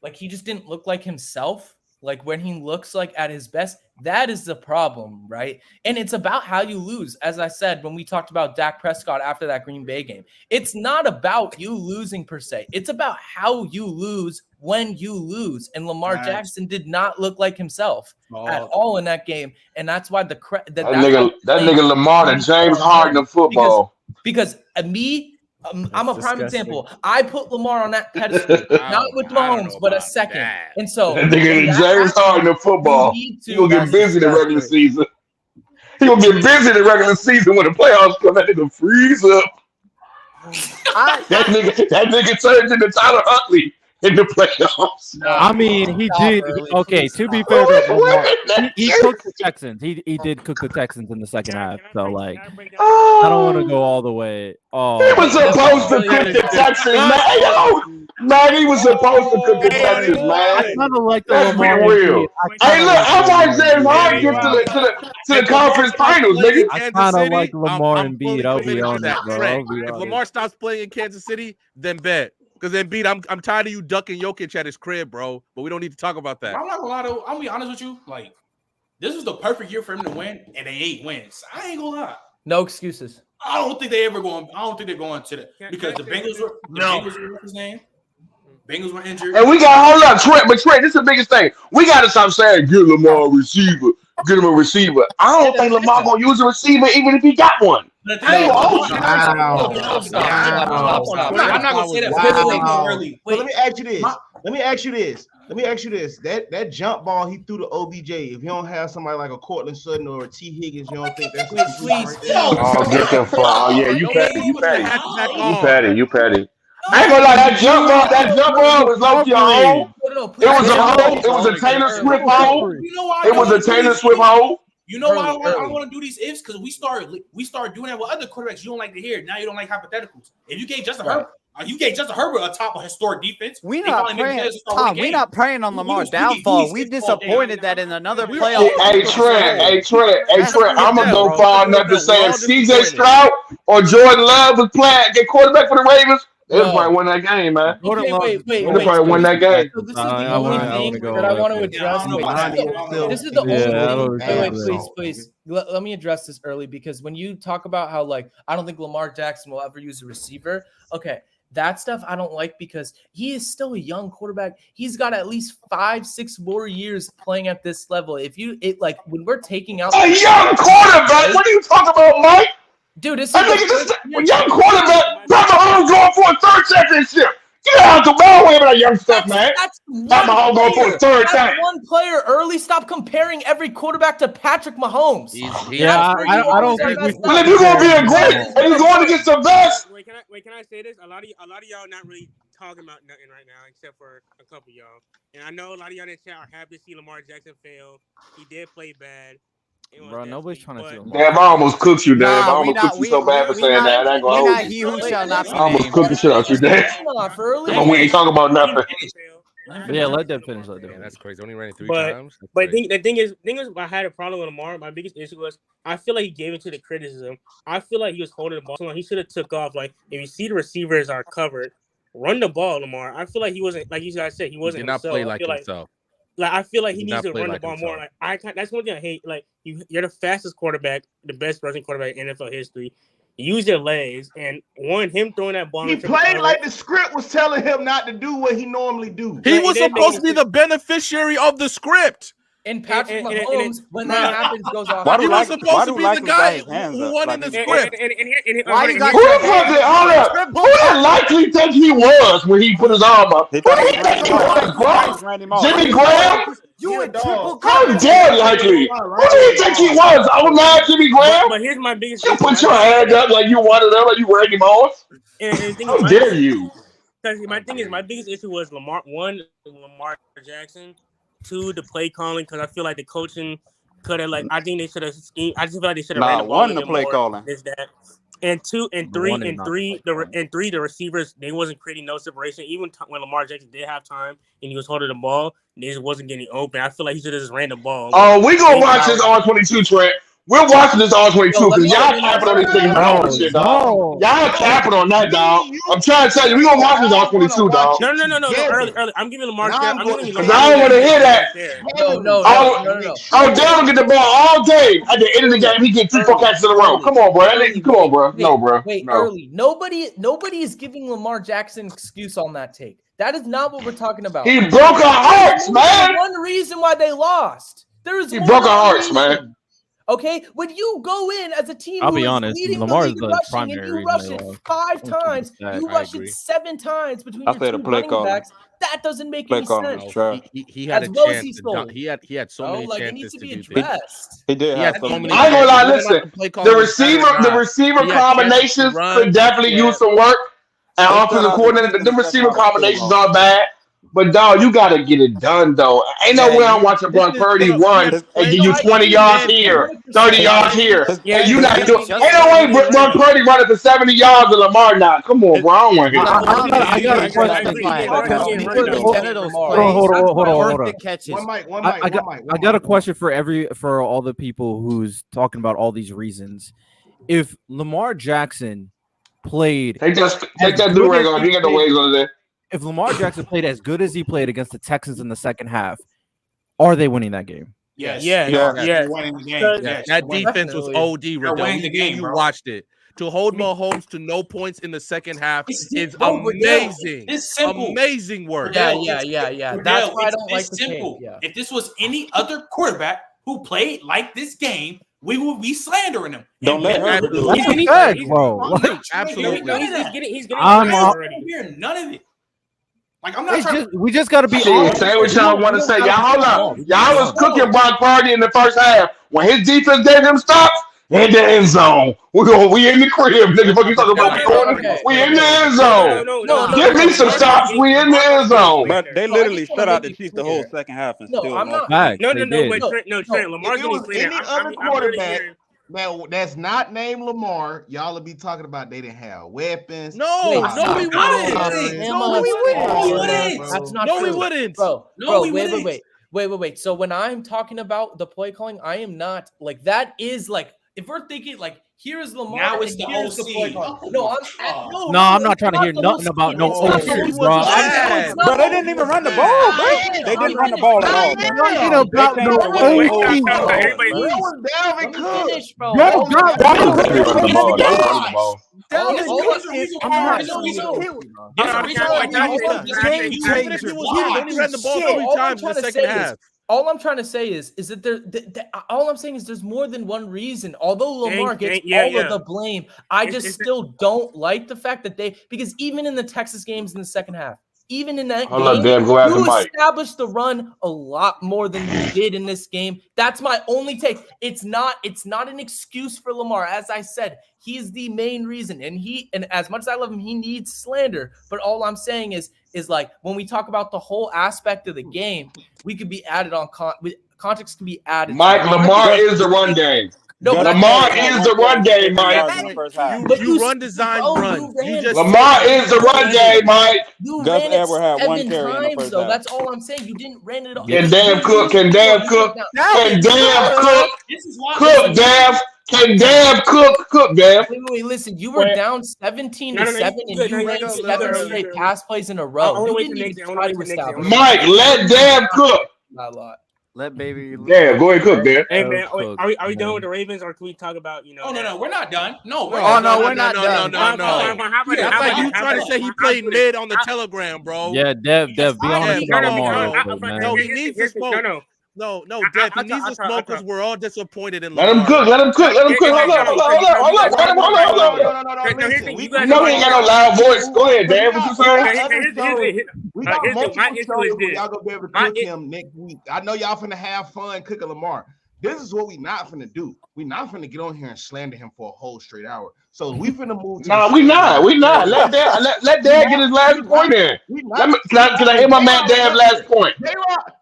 Speaker 5: like he just didn't look like himself. Like when he looks like at his best, that is the problem, right? And it's about how you lose. As I said, when we talked about Dak Prescott after that Green Bay game, it's not about you losing per se. It's about how you lose when you lose. And Lamar Jackson did not look like himself at all in that game. And that's why that
Speaker 7: nigga Lamar, the James Harden of football.
Speaker 5: Because I'm a prime example. I put Lamar on that pedestal, not with Mahomes, but a second.
Speaker 6: That.
Speaker 5: And so
Speaker 7: that nigga James Harden of football. He'll get busy the regular season. He gonna get busy in the regular season when the playoffs come. That nigga freeze up. That nigga turned into Tyler Huntley in the playoffs.
Speaker 2: I mean, he did. Okay, to be fair to Lamar, he cooked the Texans. He did cook the Texans in the second half. So like, I don't want to go all the way. Oh,
Speaker 7: He was supposed to cook the Texans, man. Hey, yo, man, he was supposed to cook the Texans, man.
Speaker 2: I kind of like the
Speaker 7: Let's be
Speaker 2: Lamar.
Speaker 7: real. Hey, look, I watched James Harden get to the conference finals, nigga.
Speaker 2: I kind of like Lamar and Embiid. I'll be honest,
Speaker 6: that,
Speaker 2: bro.
Speaker 6: Trent.
Speaker 2: I'll be
Speaker 6: If
Speaker 2: honest.
Speaker 6: Lamar stops playing in Kansas City, then bet. Because Embiid, I'm tired of you ducking Jokic at his crib, bro. But we don't need to talk about that.
Speaker 9: I'm not gonna lie though. I'm gonna be honest with you. Like, this was the perfect year for him to win, and they 8 wins. I ain't gonna lie.
Speaker 5: No excuses.
Speaker 9: I don't think they're going to the because the Bengals were what's his name? Bengals were injured.
Speaker 7: And we got hold up, Trent. But Trent, this is the biggest thing. We got to stop saying get Lamar a receiver. Get him a receiver. I don't think Lamar gonna use a receiver even if he got one.
Speaker 9: I'm not gonna say that.
Speaker 1: Wow.
Speaker 9: Early.
Speaker 1: But let me ask you this. That jump ball he threw to OBJ. If you don't have somebody like a Cortland Sutton or a T. Higgins, you don't think that's
Speaker 9: please.
Speaker 7: Oh, get the fuck. Oh, yeah, you petty. You petty. I ain't gonna lie, that jump ball was low-key a hole. It was a Taylor Swift hole.
Speaker 9: You know why?
Speaker 7: It was a Taylor Swift hole.
Speaker 9: You know why I want to do these ifs? Because we start doing that with other quarterbacks you don't like to hear. Now you don't like hypotheticals. If you gave Justin Herbert, a top of historic defense.
Speaker 4: We're not praying, Tom. We're not praying on Lamar's downfall. We disappointed that in another playoff.
Speaker 7: Hey Trent. I'm gonna go far enough to say if CJ Stroud or Jordan Love was playing get quarterback for the Ravens, they probably win that game, man.
Speaker 5: Wait.
Speaker 7: They probably win that game.
Speaker 5: So this is the only thing that I want to address. This is the only thing. Please. Let me address this early because when you talk about how like I don't think Lamar Jackson will ever use a receiver. Okay. That stuff I don't like because he is still a young quarterback. He's got at least 5-6 more years playing at this level. When we're taking out
Speaker 7: a young quarterback, what are you talking about, Mike?
Speaker 5: Dude, this is
Speaker 7: young quarterback. Pat Mahomes going for a third championship. Get out the ball with that young stuff, man. Pat Mahomes going for a third time.
Speaker 5: One player early. Stop comparing every quarterback to Patrick Mahomes.
Speaker 2: I don't think we.
Speaker 7: Well, if you're gonna be a great and you're going against the best.
Speaker 10: Wait, can I say this? A lot of y'all not really talking about nothing right now, except for a couple of y'all. And I know a lot of y'all in the chat are happy to see Lamar Jackson fail. He did play bad.
Speaker 2: Bro, nobody's trying to see Lamar.
Speaker 7: Damn, I almost cooked you, Dan. I almost cooked you so bad for saying that. I ain't gonna hold you. I almost cooked the shit out you, Dan. We ain't talking about nothing.
Speaker 2: But yeah, let them finish.
Speaker 6: Man, that's crazy. Only ran it 3
Speaker 10: but,
Speaker 6: times.
Speaker 10: But the thing is, I had a problem with Lamar. My biggest issue was I feel like he gave into the criticism. I feel like he was holding the ball so long. He should have took off. Like if you see the receivers are covered, run the ball, Lamar. I feel like he wasn't like you guys said. He wasn't.
Speaker 6: He did not play like himself.
Speaker 10: Like I feel like he needs to run the ball more. Like that's one thing I hate. Like you're the fastest quarterback, the best rushing quarterback in NFL history. Use your legs and him throwing that ball.
Speaker 1: He played like the script was telling him not to do what he normally do.
Speaker 6: He was supposed to be the beneficiary of the script.
Speaker 5: And Patrick Mahomes, when that happens, goes off.
Speaker 6: He was supposed to be the guy who won in the script.
Speaker 4: Why you got
Speaker 7: who did likely think he was when he put his arm up? Who did he think he was, bro? Jimmy Graham?
Speaker 4: You in triple
Speaker 7: How dare likely? Who do you think he was? Oh, man, Jimmy Graham?
Speaker 10: But here's my biggest.
Speaker 7: You put your hand up like you wanted them, like you Randy Moss. How dare you?
Speaker 10: Because my biggest issue was Lamar Jackson. 2, the play calling, because I feel like the coaching could have I think they should have schemed. I just feel like they should have ran the ball.
Speaker 4: 1, the play calling.
Speaker 10: Is that and 2 and 3 the receivers they wasn't creating no separation. Even when Lamar Jackson did have time and he was holding the ball, they just wasn't getting open. I feel like he should have just ran the ball.
Speaker 7: Oh, we gonna watch this R22, Trent. We're watching this R22 because y'all capping on this thing. Shit, dog. Y'all capping on that, dog. I'm trying to tell you, we gonna watch this R22, dog.
Speaker 10: No. Early. I'm giving Lamar.
Speaker 7: I don't want to hear that.
Speaker 5: No.
Speaker 7: Oh, Dan will get the ball all day. At the end of the game, he get 3-4 catches in a row. Come on, bro. Come on, bro. No, bro.
Speaker 5: Wait, early. Nobody is giving Lamar Jackson an excuse on that take. That is not what we're talking about.
Speaker 7: He broke our hearts, man.
Speaker 5: One reason why they lost.
Speaker 7: He broke our hearts, man.
Speaker 5: Okay, when you go in as a team,
Speaker 2: I'll be honest, Lamar is the primary
Speaker 5: and you rush it 5 times, you rush it 7 times between your 2 running backs. That doesn't make
Speaker 11: Play
Speaker 5: any
Speaker 11: calling
Speaker 5: sense.
Speaker 11: was trash.
Speaker 6: He had
Speaker 5: As
Speaker 6: a
Speaker 5: well as
Speaker 6: chance
Speaker 5: he
Speaker 6: to
Speaker 5: stole.
Speaker 6: dunk. He had so many
Speaker 5: Like, it
Speaker 6: chances
Speaker 5: needs to
Speaker 6: to
Speaker 5: be
Speaker 6: do things.
Speaker 5: addressed.
Speaker 11: He did
Speaker 6: He
Speaker 11: have
Speaker 6: had
Speaker 11: so
Speaker 6: so
Speaker 11: many.
Speaker 6: many
Speaker 7: I ain't gonna
Speaker 6: chances.
Speaker 7: lie.
Speaker 6: Whether or not
Speaker 7: Listen,
Speaker 6: the play
Speaker 7: the
Speaker 6: calling was bad or
Speaker 7: receiver
Speaker 6: not, he had chances to
Speaker 7: combinations
Speaker 6: run.
Speaker 7: could definitely
Speaker 11: Yeah.
Speaker 7: use some work. And
Speaker 11: They cut
Speaker 7: offensive
Speaker 11: out the
Speaker 7: coordinator,
Speaker 11: kick in
Speaker 7: the
Speaker 11: the second
Speaker 7: receiver
Speaker 11: half was still
Speaker 7: combinations
Speaker 11: lost.
Speaker 7: aren't bad. But dog, you gotta get it done though. Ain't no
Speaker 11: Yeah,
Speaker 7: way I'm watching
Speaker 6: This
Speaker 7: Brock
Speaker 6: is
Speaker 7: Purdy
Speaker 6: look. He
Speaker 7: run
Speaker 6: has
Speaker 11: His
Speaker 7: and give
Speaker 6: plenty
Speaker 7: you
Speaker 5: I
Speaker 6: of
Speaker 7: 20
Speaker 5: agree
Speaker 7: yards
Speaker 5: with you
Speaker 7: here,
Speaker 5: 100%.
Speaker 7: 30
Speaker 11: his
Speaker 7: yards here.
Speaker 11: his,
Speaker 10: Yeah,
Speaker 7: And you
Speaker 11: his
Speaker 7: not
Speaker 11: deep
Speaker 7: doing.
Speaker 4: Just
Speaker 7: Ain't no
Speaker 4: like
Speaker 7: way
Speaker 4: we didn't run
Speaker 7: Brock
Speaker 4: it.
Speaker 7: Purdy running for 70 yards and Lamar not. Come on,
Speaker 11: his,
Speaker 7: bro. I don't want to hear
Speaker 11: his,
Speaker 7: that.
Speaker 11: his deep
Speaker 2: I got a
Speaker 11: threat
Speaker 2: question.
Speaker 11: in the
Speaker 4: Fine.
Speaker 11: second half was
Speaker 10: Hold
Speaker 11: pretty
Speaker 10: on.
Speaker 11: good.
Speaker 4: 10 of those
Speaker 5: Lamar.
Speaker 4: plays.
Speaker 2: Hold on.
Speaker 4: Perfect catches.
Speaker 1: One mic.
Speaker 2: I got a question for all the people who's talking about all these reasons. If Lamar Jackson played
Speaker 7: Take
Speaker 2: as
Speaker 7: that
Speaker 2: good
Speaker 7: do rag
Speaker 2: as
Speaker 7: off.
Speaker 2: he
Speaker 7: You ain't got no
Speaker 2: played,
Speaker 7: waves on there.
Speaker 2: if Lamar Jackson played as good as he played against the Texans in the second half, are they winning that game?
Speaker 9: Yes.
Speaker 10: Yeah,
Speaker 11: Yeah.
Speaker 9: They're winning the game.
Speaker 10: Because-
Speaker 6: Yeah,
Speaker 9: Yes.
Speaker 6: that
Speaker 9: they're winning.
Speaker 6: defense was
Speaker 5: Definitely.
Speaker 6: OD.
Speaker 9: They're
Speaker 6: Riddell.
Speaker 9: winning the game,
Speaker 6: You
Speaker 9: bro.
Speaker 6: watched it. To hold Mahomes to no points in the second half is
Speaker 9: Bro, Riddell,
Speaker 6: amazing.
Speaker 9: it's simple.
Speaker 6: Amazing work.
Speaker 5: Yeah.
Speaker 9: Riddell,
Speaker 5: That's why I
Speaker 9: it's
Speaker 5: don't like the
Speaker 9: simple.
Speaker 5: take. Yeah.
Speaker 9: If this was any other quarterback who played like this game, we would be slandering him.
Speaker 11: Don't let
Speaker 9: Ben
Speaker 11: Herbert
Speaker 9: Roethlisberger-
Speaker 11: do it.
Speaker 10: He's getting
Speaker 2: Facts,
Speaker 10: he's,
Speaker 2: bro.
Speaker 9: I'm
Speaker 2: Like,
Speaker 9: not
Speaker 6: Absolutely.
Speaker 9: hearing none of that.
Speaker 10: he's getting
Speaker 2: I'm
Speaker 9: I
Speaker 10: already.
Speaker 9: don't hear none of it. Like, I'm not
Speaker 2: it's
Speaker 9: trying
Speaker 2: just we just got to be
Speaker 7: Shit,
Speaker 2: honest.
Speaker 7: say what y'all want to say. Y'all hold up.
Speaker 2: We
Speaker 7: Y'all
Speaker 2: gotta
Speaker 7: was
Speaker 2: be honest.
Speaker 7: cooking Brock Purdy in the first half. When his defense gave him stops, in the end zone. We in the crib, nigga. What you talking about? We in the end zone. Give me some stops. We in the end zone.
Speaker 11: But they
Speaker 5: No, I
Speaker 11: literally
Speaker 5: just wanna
Speaker 11: shut out
Speaker 5: make
Speaker 11: the
Speaker 5: it
Speaker 11: Chiefs the whole
Speaker 5: clear.
Speaker 11: second half and
Speaker 5: No,
Speaker 11: still
Speaker 5: I'm
Speaker 11: lost.
Speaker 5: not.
Speaker 2: Facts,
Speaker 10: No,
Speaker 2: they
Speaker 10: no,
Speaker 2: did.
Speaker 10: but Trent, Lamar's
Speaker 1: If it
Speaker 10: getting
Speaker 1: was
Speaker 10: cleaner.
Speaker 1: any other
Speaker 10: I'm really
Speaker 1: quarterback
Speaker 10: hearing.
Speaker 1: that's not named Lamar, y'all will be talking about they didn't have weapons.
Speaker 6: No,
Speaker 5: Wait,
Speaker 6: no,
Speaker 5: stop.
Speaker 6: we wouldn't. No, we wouldn't.
Speaker 5: That's not
Speaker 6: No, we
Speaker 5: true.
Speaker 6: wouldn't.
Speaker 5: Bro,
Speaker 9: No, we wouldn't.
Speaker 5: wait. So when I'm talking about the play calling, I am not like that is like if we're thinking like here is Lamar
Speaker 9: Now it's
Speaker 5: and
Speaker 9: the
Speaker 5: here's the
Speaker 9: OC.
Speaker 5: play calling. No,
Speaker 2: No, I'm not
Speaker 5: it's
Speaker 2: trying to hear
Speaker 5: the
Speaker 2: nothing
Speaker 5: OC.
Speaker 2: about no
Speaker 5: It's not
Speaker 2: OC,
Speaker 5: the
Speaker 6: He
Speaker 5: OC.
Speaker 2: bro.
Speaker 6: was
Speaker 5: It's
Speaker 6: bad.
Speaker 5: not
Speaker 11: Bro, they
Speaker 5: the
Speaker 11: didn't even
Speaker 5: OC.
Speaker 11: run the ball, bro.
Speaker 5: Man,
Speaker 11: They didn't
Speaker 5: I'm
Speaker 11: run the
Speaker 5: finished.
Speaker 11: ball at all,
Speaker 5: I'm
Speaker 11: bro.
Speaker 2: Talking
Speaker 5: finished.
Speaker 11: They
Speaker 2: about
Speaker 11: came
Speaker 2: no
Speaker 11: out the way
Speaker 10: Wait,
Speaker 11: old
Speaker 10: stop,
Speaker 11: school
Speaker 10: stop,
Speaker 11: ball,
Speaker 10: everybody.
Speaker 11: bro.
Speaker 1: That was Dalvin
Speaker 5: Let me
Speaker 1: Cook.
Speaker 5: finish, bro.
Speaker 2: Yo,
Speaker 5: All
Speaker 2: God,
Speaker 7: They running the ball. They was running the ball.
Speaker 6: Dalvin
Speaker 5: all
Speaker 6: Cook
Speaker 5: I'm-
Speaker 6: is
Speaker 5: I'm not
Speaker 6: ass.
Speaker 5: saying-
Speaker 9: There's a reason why
Speaker 10: Game
Speaker 6: Even if it was him, they only ran the ball
Speaker 5: Shit.
Speaker 6: 3
Speaker 5: All I'm
Speaker 6: times in the
Speaker 5: trying to
Speaker 6: second
Speaker 5: say
Speaker 6: half.
Speaker 5: all I'm trying to say is that all I'm saying is there's more than one reason. Although Lamar gets all of the blame, I just still don't like the fact that because even in the Texas games in the second half, even in that
Speaker 7: Hold up,
Speaker 5: game,
Speaker 7: Dev. Go after
Speaker 5: you
Speaker 7: Mike.
Speaker 5: established the run a lot more than you did in this game. That's my only take. It's not an excuse for Lamar. As I said, he's the main reason, and as much as I love him, he needs slander. But all I'm saying is like when we talk about the whole aspect of the game, we could be added on context can be added.
Speaker 7: Mike, Lamar is the run game.
Speaker 5: No, but
Speaker 7: Lamar is the run game, Mike.
Speaker 6: You run design runs. You just
Speaker 7: Lamar is the run game, Mike.
Speaker 5: You
Speaker 11: Gus
Speaker 5: ran it
Speaker 11: Edwards had 1
Speaker 5: 7
Speaker 11: carry in the
Speaker 5: times,
Speaker 11: first
Speaker 5: though.
Speaker 11: half.
Speaker 5: That's all I'm saying. You didn't run it all.
Speaker 7: Can damn cook. Can damn cook. Can damn cook. Cook, damn. Can damn cook, damn.
Speaker 5: Wait, listen. You were down 17-7, and you ran 7 straight pass plays in a row. You didn't even try to establish.
Speaker 7: Mike, let damn cook.
Speaker 5: Not a lot.
Speaker 4: Let baby.
Speaker 7: Damn, go ahead, cook, damn.
Speaker 10: Hey man, are we done with the Ravens, or can we talk about
Speaker 9: No, we're not done. No,
Speaker 6: we're
Speaker 9: not
Speaker 6: done. No. That's like you trying to say he played mid on the Telegram, bro.
Speaker 2: Yeah, Dev, be honest about Lamar.
Speaker 6: No, he needs to smoke. No, Dev, he needs to smoke because we're all disappointed in
Speaker 7: Let
Speaker 6: Lamar.
Speaker 7: him cook. Hold up. No, he ain't got no loud voice. Go ahead, Dan. What you saying?
Speaker 1: We got multiple shows where y'all gonna be able to cook him next week. I know y'all finna have fun cooking Lamar. This is what we not finna do. We not finna get on here and slander him for a whole straight hour. So we finna move to
Speaker 7: we not. Let Dan get his last point in. Can I hear my man Dan's last point?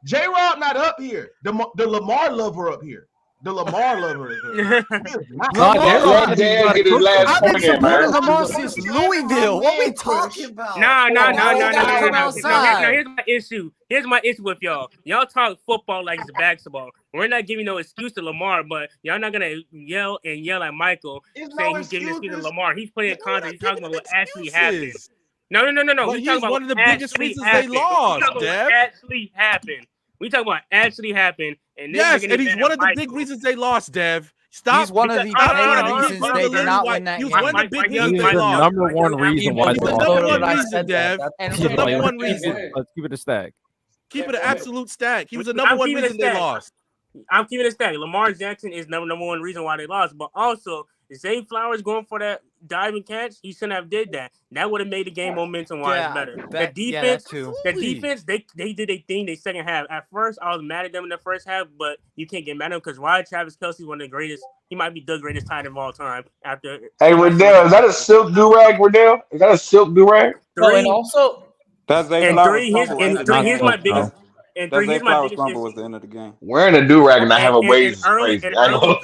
Speaker 1: J-Rob not up here. The Lamar lover up here. The Lamar lover is here.
Speaker 7: Let Dan get his last point in, man.
Speaker 4: Lamar since Louisville. What we talking about?
Speaker 10: No.
Speaker 4: Come outside.
Speaker 10: Here's my issue. Here's my issue with y'all. Y'all talk football like it's basketball. We're not giving no excuse to Lamar, but y'all not gonna yell at Michael saying he's giving excuse to Lamar. He's playing content. He's talking about what actually happened. No.
Speaker 6: But he's one of the biggest reasons they lost, Dev.
Speaker 10: Actually happened. We talk about actually happened. And
Speaker 6: yes, and he's one of the big reasons they lost, Dev. Stop.
Speaker 4: He's one of the main reasons they did not win that game.
Speaker 6: He's one of the big reasons they lost.
Speaker 2: Number one reason why.
Speaker 6: He's the number one reason, Dev. He's the number one reason.
Speaker 2: Let's keep it a stack.
Speaker 6: Keep it an absolute stack. He was the number one reason they lost.
Speaker 10: I'm keeping it a stack. Lamar Jackson is number one reason why they lost, but also Zay Flowers going for that diving catch, he shouldn't have did that. That would have made the game momentum-wise better. The defense, they did a thing. They second half. At first, I was mad at them in the first half, but you can't get mad at them because Ryan Travis Kelce, one of the greatest. He might be the greatest tight end of all time. After
Speaker 7: Hey, Riddell, is that a silk do-rag, Riddell? Is that a silk do-rag?
Speaker 5: No, and also
Speaker 11: That's Zay
Speaker 10: and
Speaker 11: Flowers.
Speaker 10: here's my biggest. And
Speaker 11: That
Speaker 10: three,
Speaker 11: Zay
Speaker 10: here's my
Speaker 11: Flowers
Speaker 10: biggest
Speaker 11: fumble
Speaker 10: issue.
Speaker 11: was the end of the game.
Speaker 7: Wearing a do-rag and not having waves is
Speaker 10: early,
Speaker 7: crazy. I know.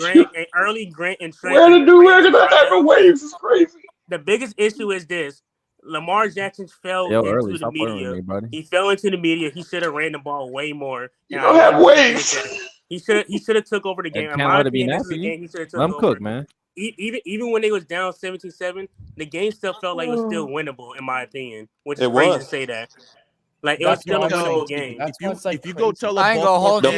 Speaker 10: early Grant and Trey.
Speaker 7: Wearing a do-rag and not having waves is crazy.
Speaker 10: The biggest issue is this: Lamar Jackson fell into the media. He fell into the media. He should have ran the ball way more.
Speaker 7: You don't have waves.
Speaker 10: He should have took over the game. In my opinion, this is a game he should have took over.
Speaker 2: Cook, man.
Speaker 10: Even when they was down 17-7, the game still felt like it was still winnable, in my opinion. Which is crazy to say that. Like, it was still a winnable game.
Speaker 6: If you go tell a
Speaker 4: I ain't gonna hold you.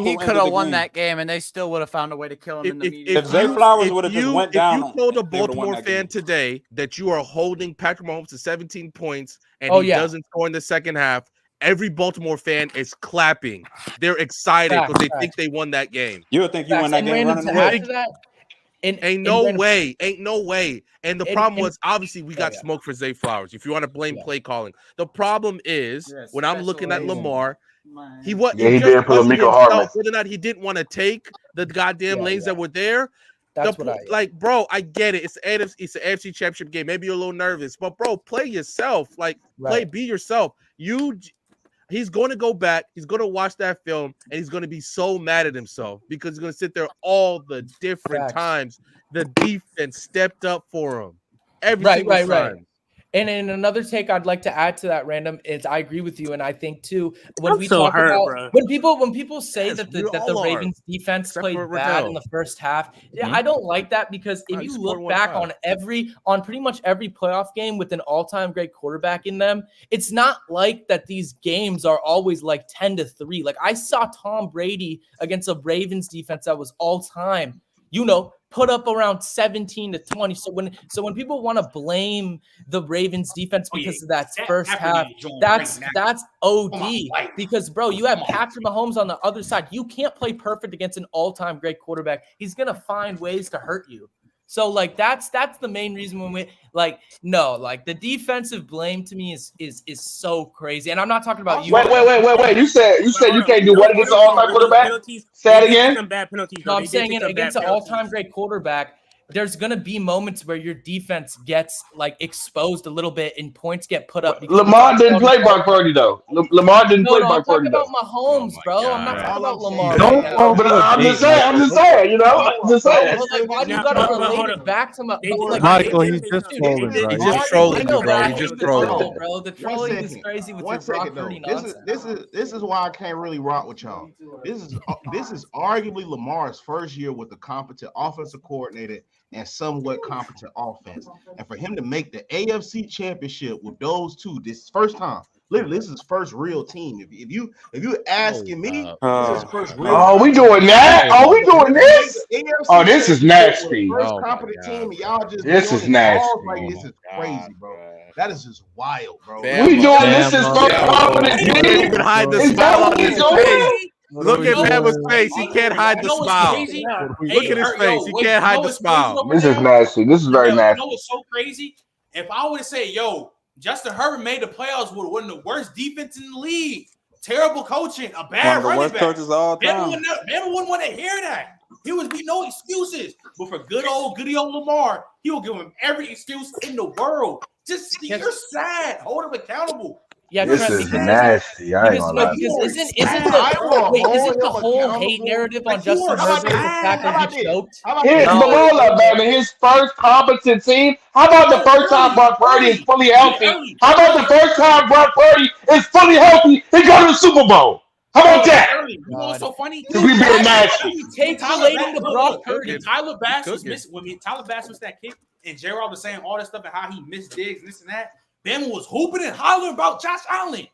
Speaker 4: He could have won
Speaker 11: game.
Speaker 4: that game, and they still would have found a way to kill him in the media.
Speaker 11: If Zay Flowers would have just went down,
Speaker 6: if you told a Baltimore fan today that you are holding Patrick Mahomes to 17 points and he doesn't score in the second half, every Baltimore fan is clapping. They're excited because they think they won that game.
Speaker 11: You would think you won that game running away.
Speaker 6: Ain't no way. And the problem was, obviously, we got smoked for Zay Flowers. If you want to blame play calling, the problem is when I'm looking at Lamar, he didn't put whether or not he didn't want to take the goddamn lanes that were there. Bro, I get it. It's the AFC Championship game. Maybe you're a little nervous, but bro, play yourself. Be yourself. He's going to go back. He's going to watch that film, and he's going to be so mad at himself because he's going to sit there all the different times the defense stepped up for him. Every single time.
Speaker 5: And in another take I'd like to add to that, Random, is I agree with you, and I think too when people say that the Ravens defense played bad in the first half, I don't like that because if you look back on pretty much every playoff game with an all-time great quarterback in them, it's not like that these games are always like 10-3. Like I saw Tom Brady against a Ravens defense that was all-time, put up around 17-20. So when people want to blame the Ravens defense because of that first half, that's OD. Because bro, you have Patrick Mahomes on the other side. You can't play perfect against an all-time great quarterback. He's gonna find ways to hurt you. So that's the main reason when the defensive blame to me is so crazy. And I'm not talking about you.
Speaker 7: Wait. You said you can't do what against an all-time quarterback? Say it again.
Speaker 5: No, I'm saying it against an all-time great quarterback. There's gonna be moments where your defense gets exposed a little bit and points get put up.
Speaker 7: Lamar didn't play Brock Purdy though. Lamar didn't play Brock Purdy though.
Speaker 5: I'm talking about Mahomes, bro. I'm not talking about Lamar.
Speaker 7: But I'm just saying. I'm just saying.
Speaker 5: Why do you gotta relate it back to
Speaker 2: Michael? He's just trolling, bro.
Speaker 6: He's just trolling, bro. He's just trolling,
Speaker 5: bro. The trolling is crazy with your Brock Purdy nonsense.
Speaker 1: This is why I can't really rock with y'all. This is arguably Lamar's first year with a competent offensive coordinator and somewhat competent offense. And for him to make the AFC Championship with those two, this is first time. Literally, this is his first real team. If you asking me, this is his first real
Speaker 7: team. We doing that? Are we doing this?
Speaker 1: AFC
Speaker 7: this is nasty.
Speaker 1: First competent team, and y'all just
Speaker 7: this is nasty.
Speaker 1: This is crazy, bro. That is just wild, bro.
Speaker 7: We doing this is first competent team.
Speaker 6: He can't even hide the smile on his face. Look at Bama's face. He can't hide the smile. Look at his face. He can't hide the smile.
Speaker 7: This is nasty. This is very nasty.
Speaker 9: You know what's so crazy? If I would say, Justin Herbert made the playoffs with one of the worst defense in the league. Terrible coaching, a bad running back.
Speaker 11: Coaches all time.
Speaker 9: Bama wouldn't want to hear that. He would be no excuses. But for goody old Lamar, he will give him every excuse in the world. You're sad. Hold him accountable.
Speaker 5: Yeah,
Speaker 7: this is nasty. I ain't gonna lie.
Speaker 5: Isn't the whole hate narrative on Justin Herbert the fact that he choked?
Speaker 7: His first competent team. How about the first time Brock Purdy is fully healthy? How about the first time Brock Purdy is fully healthy? He go to the Super Bowl. How about that?
Speaker 9: You know what's so funny?
Speaker 7: We being nasty.
Speaker 5: Take relating to Brock Purdy.
Speaker 9: Tyler Bass was missing. When Tyler Bass was that kick, and J-Rob was saying all that stuff and how he missed digs and this and that. Bama was hooping and hollering about Josh Allen.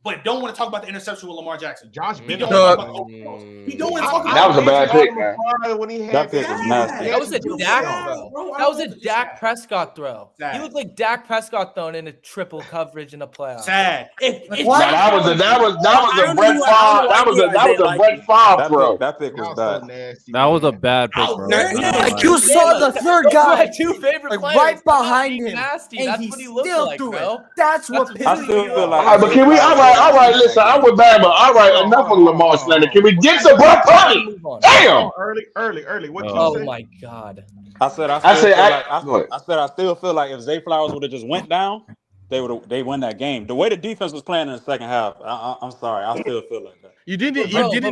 Speaker 9: but don't want to talk about the interception with Lamar Jackson.
Speaker 1: Josh
Speaker 9: He
Speaker 1: been
Speaker 9: don't
Speaker 1: a
Speaker 9: want to talk about He don't want to talk about
Speaker 7: That was a bad pick, man.
Speaker 1: when he
Speaker 11: That
Speaker 1: had
Speaker 11: pick was
Speaker 1: the-
Speaker 11: nasty.
Speaker 5: That was a
Speaker 9: Dude,
Speaker 5: Dak
Speaker 9: sad,
Speaker 5: throw.
Speaker 9: bro. I
Speaker 5: That was
Speaker 9: don't
Speaker 5: a
Speaker 9: know if
Speaker 5: Dak
Speaker 9: it's
Speaker 5: Prescott throw.
Speaker 9: sad.
Speaker 5: He looked like Dak Prescott throwing in a triple coverage in a playoff.
Speaker 9: sad. If
Speaker 7: Nah, that was a Brett Favre. That was a Brett Favre throw.
Speaker 11: That pick was
Speaker 1: Y'all so
Speaker 11: bad.
Speaker 1: nasty.
Speaker 2: That was a
Speaker 1: man.
Speaker 2: bad pick,
Speaker 9: Oh,
Speaker 2: bro.
Speaker 9: man.
Speaker 4: Like you saw the third
Speaker 5: Those are my
Speaker 4: guy,
Speaker 5: two favorite
Speaker 4: like
Speaker 5: players.
Speaker 4: right
Speaker 5: They're not
Speaker 4: behind
Speaker 5: being
Speaker 4: him,
Speaker 5: nasty.
Speaker 4: and
Speaker 5: That's
Speaker 4: he
Speaker 5: what he looked
Speaker 4: still
Speaker 5: like,
Speaker 4: threw
Speaker 5: bro.
Speaker 4: it. That's what
Speaker 5: That's
Speaker 4: pissed
Speaker 11: I
Speaker 4: me
Speaker 11: still
Speaker 4: off.
Speaker 11: feel like.
Speaker 7: All right, but can we? All right. Listen, I'm with Bama. All right, enough of Lamar slander. Can we get to Brock Purdy?
Speaker 5: Move on.
Speaker 7: Damn.
Speaker 1: Early. What you
Speaker 5: Oh
Speaker 1: say?
Speaker 5: my God.
Speaker 11: I said I still feel like if Zay Flowers would have just went down, they win that game. The way the defense was playing in the second half, I'm sorry, I still feel like that.
Speaker 6: You didn't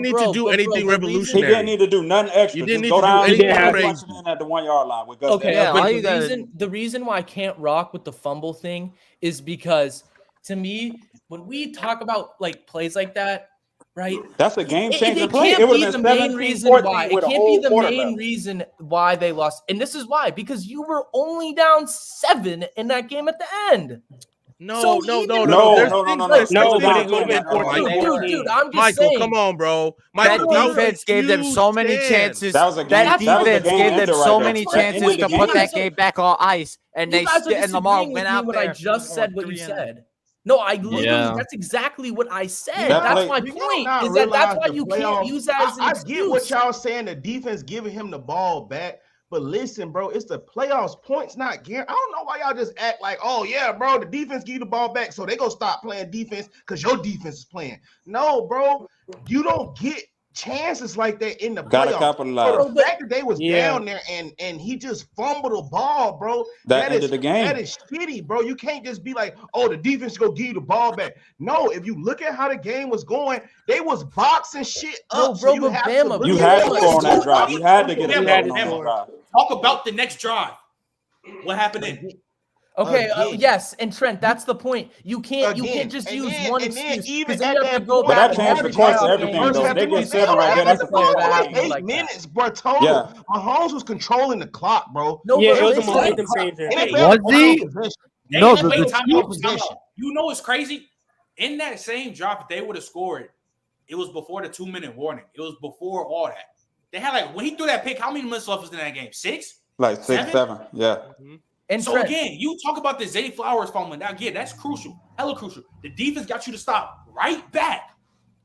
Speaker 6: need
Speaker 5: bro,
Speaker 6: to do
Speaker 5: but
Speaker 6: anything
Speaker 5: the reason-
Speaker 11: He
Speaker 6: revolutionary.
Speaker 11: didn't need to do nothing extra.
Speaker 6: You didn't
Speaker 11: Just
Speaker 6: need
Speaker 11: go
Speaker 6: to do
Speaker 11: down
Speaker 6: anything
Speaker 11: and
Speaker 6: crazy.
Speaker 11: punch it in at the 1 yard line with Gus.
Speaker 5: Okay,
Speaker 4: Yeah, all
Speaker 5: but
Speaker 4: you gotta-
Speaker 5: the reason why I can't rock with the fumble thing is because to me, when we talk about like plays like that, right?
Speaker 11: That's a game changing
Speaker 5: It
Speaker 11: play.
Speaker 5: can't
Speaker 11: It would
Speaker 5: be
Speaker 11: have
Speaker 5: the
Speaker 11: been
Speaker 5: main
Speaker 11: 17-14
Speaker 5: reason why. It
Speaker 11: with a
Speaker 5: can't be
Speaker 11: whole
Speaker 5: the
Speaker 11: quarter
Speaker 5: main
Speaker 11: left.
Speaker 5: reason why they lost. And this is why, because you were only down 7 in that game at the end.
Speaker 6: No.
Speaker 5: There's
Speaker 10: No,
Speaker 5: things
Speaker 10: but
Speaker 5: like-
Speaker 10: it would've been 14.
Speaker 5: Dude, I'm just
Speaker 6: Michael,
Speaker 5: saying.
Speaker 6: come on, bro.
Speaker 4: That
Speaker 6: Michael, was a
Speaker 4: defense gave them
Speaker 6: huge
Speaker 4: so many
Speaker 6: stand.
Speaker 4: chances.
Speaker 11: That was a game.
Speaker 4: That
Speaker 11: that was the
Speaker 4: defense
Speaker 11: game
Speaker 4: gave them
Speaker 11: ender right
Speaker 4: so
Speaker 11: there.
Speaker 4: many
Speaker 11: That
Speaker 4: chances
Speaker 11: ended the
Speaker 4: to
Speaker 11: game.
Speaker 4: put that game back on ice, and
Speaker 5: You guys are
Speaker 4: and Lamar
Speaker 5: disagreeing
Speaker 4: went
Speaker 5: with me
Speaker 4: out
Speaker 5: when
Speaker 4: there.
Speaker 5: I just
Speaker 4: on
Speaker 5: said what you
Speaker 4: 3-0.
Speaker 5: said. No, I literally,
Speaker 2: Yeah.
Speaker 5: that's exactly what I said.
Speaker 11: That
Speaker 5: That's
Speaker 11: play-
Speaker 5: my
Speaker 1: Do y'all
Speaker 5: point.
Speaker 1: not
Speaker 5: Is that that's
Speaker 1: realize
Speaker 5: why
Speaker 1: the
Speaker 5: you can't
Speaker 1: playoff-
Speaker 5: use that as an
Speaker 1: I
Speaker 5: excuse.
Speaker 1: get what y'all saying. The defense giving him the ball back, but listen, bro, it's the playoffs. Points not guaranteed. I don't know why y'all just act like, oh yeah, bro, the defense give you the ball back, so they gonna stop playing defense because your defense is playing. No, bro, you don't get chances like that in the
Speaker 11: Gotta
Speaker 1: playoffs.
Speaker 11: capitalize.
Speaker 1: So the fact that they was
Speaker 10: Yeah.
Speaker 1: down there and he just fumbled the ball, bro,
Speaker 11: That ended the game.
Speaker 1: That is shitty, bro. You can't just be like, oh, the defense go give you the ball back. No, if you look at how the game was going, they was boxing shit
Speaker 5: No,
Speaker 1: up.
Speaker 5: bro,
Speaker 1: so
Speaker 5: but
Speaker 1: have
Speaker 5: Bama,
Speaker 1: to look
Speaker 11: You
Speaker 1: at
Speaker 11: had
Speaker 1: it
Speaker 11: to
Speaker 1: like-
Speaker 11: score on that drive. You had to get
Speaker 9: Yeah,
Speaker 11: a
Speaker 9: but
Speaker 11: score on that
Speaker 9: Bama,
Speaker 11: drive.
Speaker 9: Talk about the next drive. What happened then?
Speaker 5: Okay,
Speaker 1: Again.
Speaker 5: yes, and Trent, that's the point. You can't just
Speaker 1: And
Speaker 5: use
Speaker 1: then-
Speaker 5: one
Speaker 1: and then
Speaker 5: excuse
Speaker 1: even
Speaker 5: because then
Speaker 1: at
Speaker 5: you have to
Speaker 1: that
Speaker 5: go
Speaker 1: point-
Speaker 11: But
Speaker 5: back
Speaker 11: that
Speaker 5: and
Speaker 11: changed the
Speaker 5: watch
Speaker 11: course of
Speaker 5: the
Speaker 11: everything,
Speaker 5: game.
Speaker 11: though.
Speaker 1: First
Speaker 11: They
Speaker 1: half,
Speaker 11: get
Speaker 1: it was
Speaker 11: 7 right there. That's a
Speaker 1: like
Speaker 11: player.
Speaker 1: 8
Speaker 5: like that.
Speaker 1: minutes, bro. Total.
Speaker 11: Yeah.
Speaker 1: Mahomes was controlling the clock, bro.
Speaker 5: No,
Speaker 10: Yeah,
Speaker 5: but
Speaker 10: it was a
Speaker 5: listen,
Speaker 10: momentum changer.
Speaker 1: NFL
Speaker 2: Was he?
Speaker 1: possession.
Speaker 9: They
Speaker 2: No,
Speaker 9: didn't
Speaker 2: the-
Speaker 9: wait
Speaker 2: the-
Speaker 9: time
Speaker 1: the
Speaker 9: out.
Speaker 1: possession.
Speaker 9: You know what's crazy? In that same drop, if they would have scored, it was before the 2-minute warning. It was before all that. They had like when he threw that pick, how many minutes left was in that game? 6?
Speaker 11: Like 6,
Speaker 9: 7?
Speaker 11: 7. Yeah.
Speaker 5: and
Speaker 9: So
Speaker 5: Trent,
Speaker 9: again, you talk about the Zay Flowers fumbling. Now, again, that's crucial. Hella crucial. The defense got you to stop right back.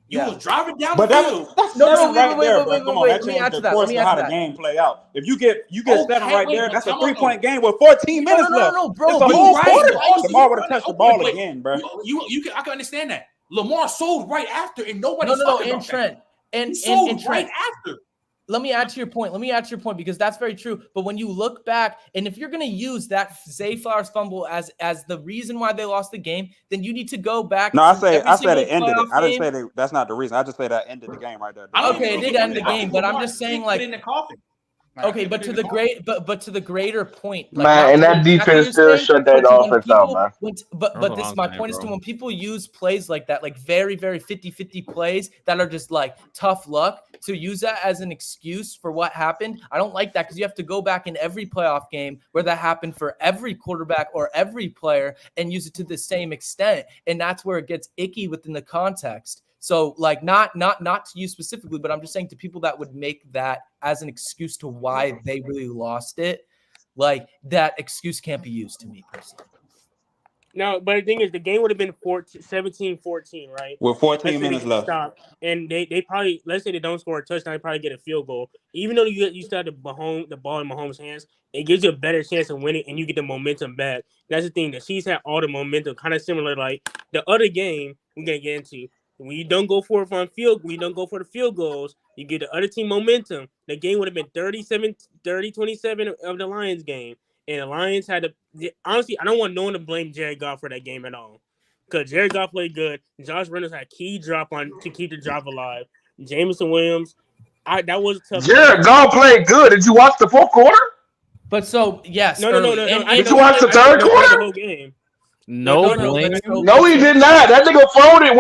Speaker 9: You
Speaker 5: Yeah.
Speaker 9: was driving down
Speaker 11: But
Speaker 9: the
Speaker 11: that's
Speaker 9: field.
Speaker 11: that's
Speaker 5: No,
Speaker 11: seven
Speaker 5: wait,
Speaker 11: right
Speaker 5: wait,
Speaker 11: there,
Speaker 5: wait,
Speaker 11: bro.
Speaker 5: wait,
Speaker 11: Come
Speaker 5: wait,
Speaker 11: on,
Speaker 5: wait,
Speaker 11: that
Speaker 5: let me
Speaker 11: changed
Speaker 5: answer
Speaker 11: the
Speaker 5: that,
Speaker 11: course
Speaker 5: let me
Speaker 11: of how
Speaker 5: answer
Speaker 11: the
Speaker 5: that.
Speaker 11: game play out. If you get
Speaker 9: Okay,
Speaker 11: 7 right
Speaker 9: wait,
Speaker 11: there,
Speaker 9: but
Speaker 11: that's a
Speaker 9: come on,
Speaker 11: 3-point game with 14
Speaker 5: No,
Speaker 11: minutes
Speaker 5: no,
Speaker 11: left.
Speaker 5: no, bro.
Speaker 11: It's a
Speaker 5: You
Speaker 11: whole
Speaker 9: right.
Speaker 11: quarter.
Speaker 9: Oh,
Speaker 11: Lamar would have touched the ball
Speaker 9: wait.
Speaker 11: again, bro.
Speaker 9: I can understand that. Lamar sold right after, and nobody's
Speaker 5: No,
Speaker 9: talking
Speaker 5: and
Speaker 9: about
Speaker 5: Trent,
Speaker 9: that.
Speaker 5: and
Speaker 9: He sold
Speaker 5: and Trent.
Speaker 9: right after.
Speaker 5: Let me add to your point. Because that's very true. But when you look back, and if you're going to use that Zay Flowers fumble as the reason why they lost the game, then you need to go back.
Speaker 11: No, I
Speaker 5: to
Speaker 11: said
Speaker 5: every
Speaker 11: it
Speaker 5: single
Speaker 11: ended it.
Speaker 5: playoff
Speaker 11: I didn't
Speaker 5: game.
Speaker 11: say that's not the reason. I just say that ended the game right there.
Speaker 9: I don't
Speaker 5: Okay,
Speaker 9: even
Speaker 5: it did
Speaker 9: think
Speaker 5: end the
Speaker 9: I think
Speaker 5: game, but I'm
Speaker 9: Lamar
Speaker 5: just saying,
Speaker 9: put
Speaker 5: like-
Speaker 9: it in the coffin.
Speaker 5: Okay, but to the greater point, like,
Speaker 7: Man,
Speaker 5: not
Speaker 7: and
Speaker 5: to
Speaker 7: that
Speaker 5: exactly
Speaker 7: defense
Speaker 5: what you're
Speaker 7: still
Speaker 5: saying,
Speaker 7: shut that
Speaker 5: but to when
Speaker 7: offense out,
Speaker 5: people-
Speaker 7: man.
Speaker 5: But
Speaker 2: That's what
Speaker 5: this
Speaker 2: I'm
Speaker 5: is my
Speaker 2: saying,
Speaker 5: point is to
Speaker 2: bro.
Speaker 5: when people use plays like that, like very, very 50-50 plays that are just like tough luck, to use that as an excuse for what happened. I don't like that because you have to go back in every playoff game where that happened for every quarterback or every player and use it to the same extent. And that's where it gets icky within the context. So like not to you specifically, but I'm just saying to people that would make that as an excuse to why they really lost it, like that excuse can't be used to me personally.
Speaker 10: No, but the thing is, the game would have been 17-14, right?
Speaker 11: With 14
Speaker 10: Let's say they
Speaker 11: minutes
Speaker 10: get
Speaker 11: left.
Speaker 10: stopped, and they probably, let's say they don't score a touchdown, they probably get a field goal. Even though you still have the ball in Mahomes' hands, it gives you a better chance of winning, and you get the momentum back. That's the thing. The Chiefs had all the momentum, kind of similar like the other game we're gonna get into. When you don't go for the field goals, you get the other team momentum. The game would have been 30-27 of the Lions game. And the Lions had to – honestly, I don't want no one to blame Jared Goff for that game at all. Because Jared Goff played good. Josh Reynolds had a key drop on to keep the drive alive. Jameson Williams, that was a tough
Speaker 7: Jared Goff played good. Did you watch the fourth quarter?
Speaker 5: But so, yes.
Speaker 10: No.
Speaker 7: Did you watch the third quarter?
Speaker 10: The whole game.
Speaker 2: No,
Speaker 5: No,
Speaker 2: blame
Speaker 5: but
Speaker 2: him.
Speaker 5: so-
Speaker 7: No, he did not. That nigga folded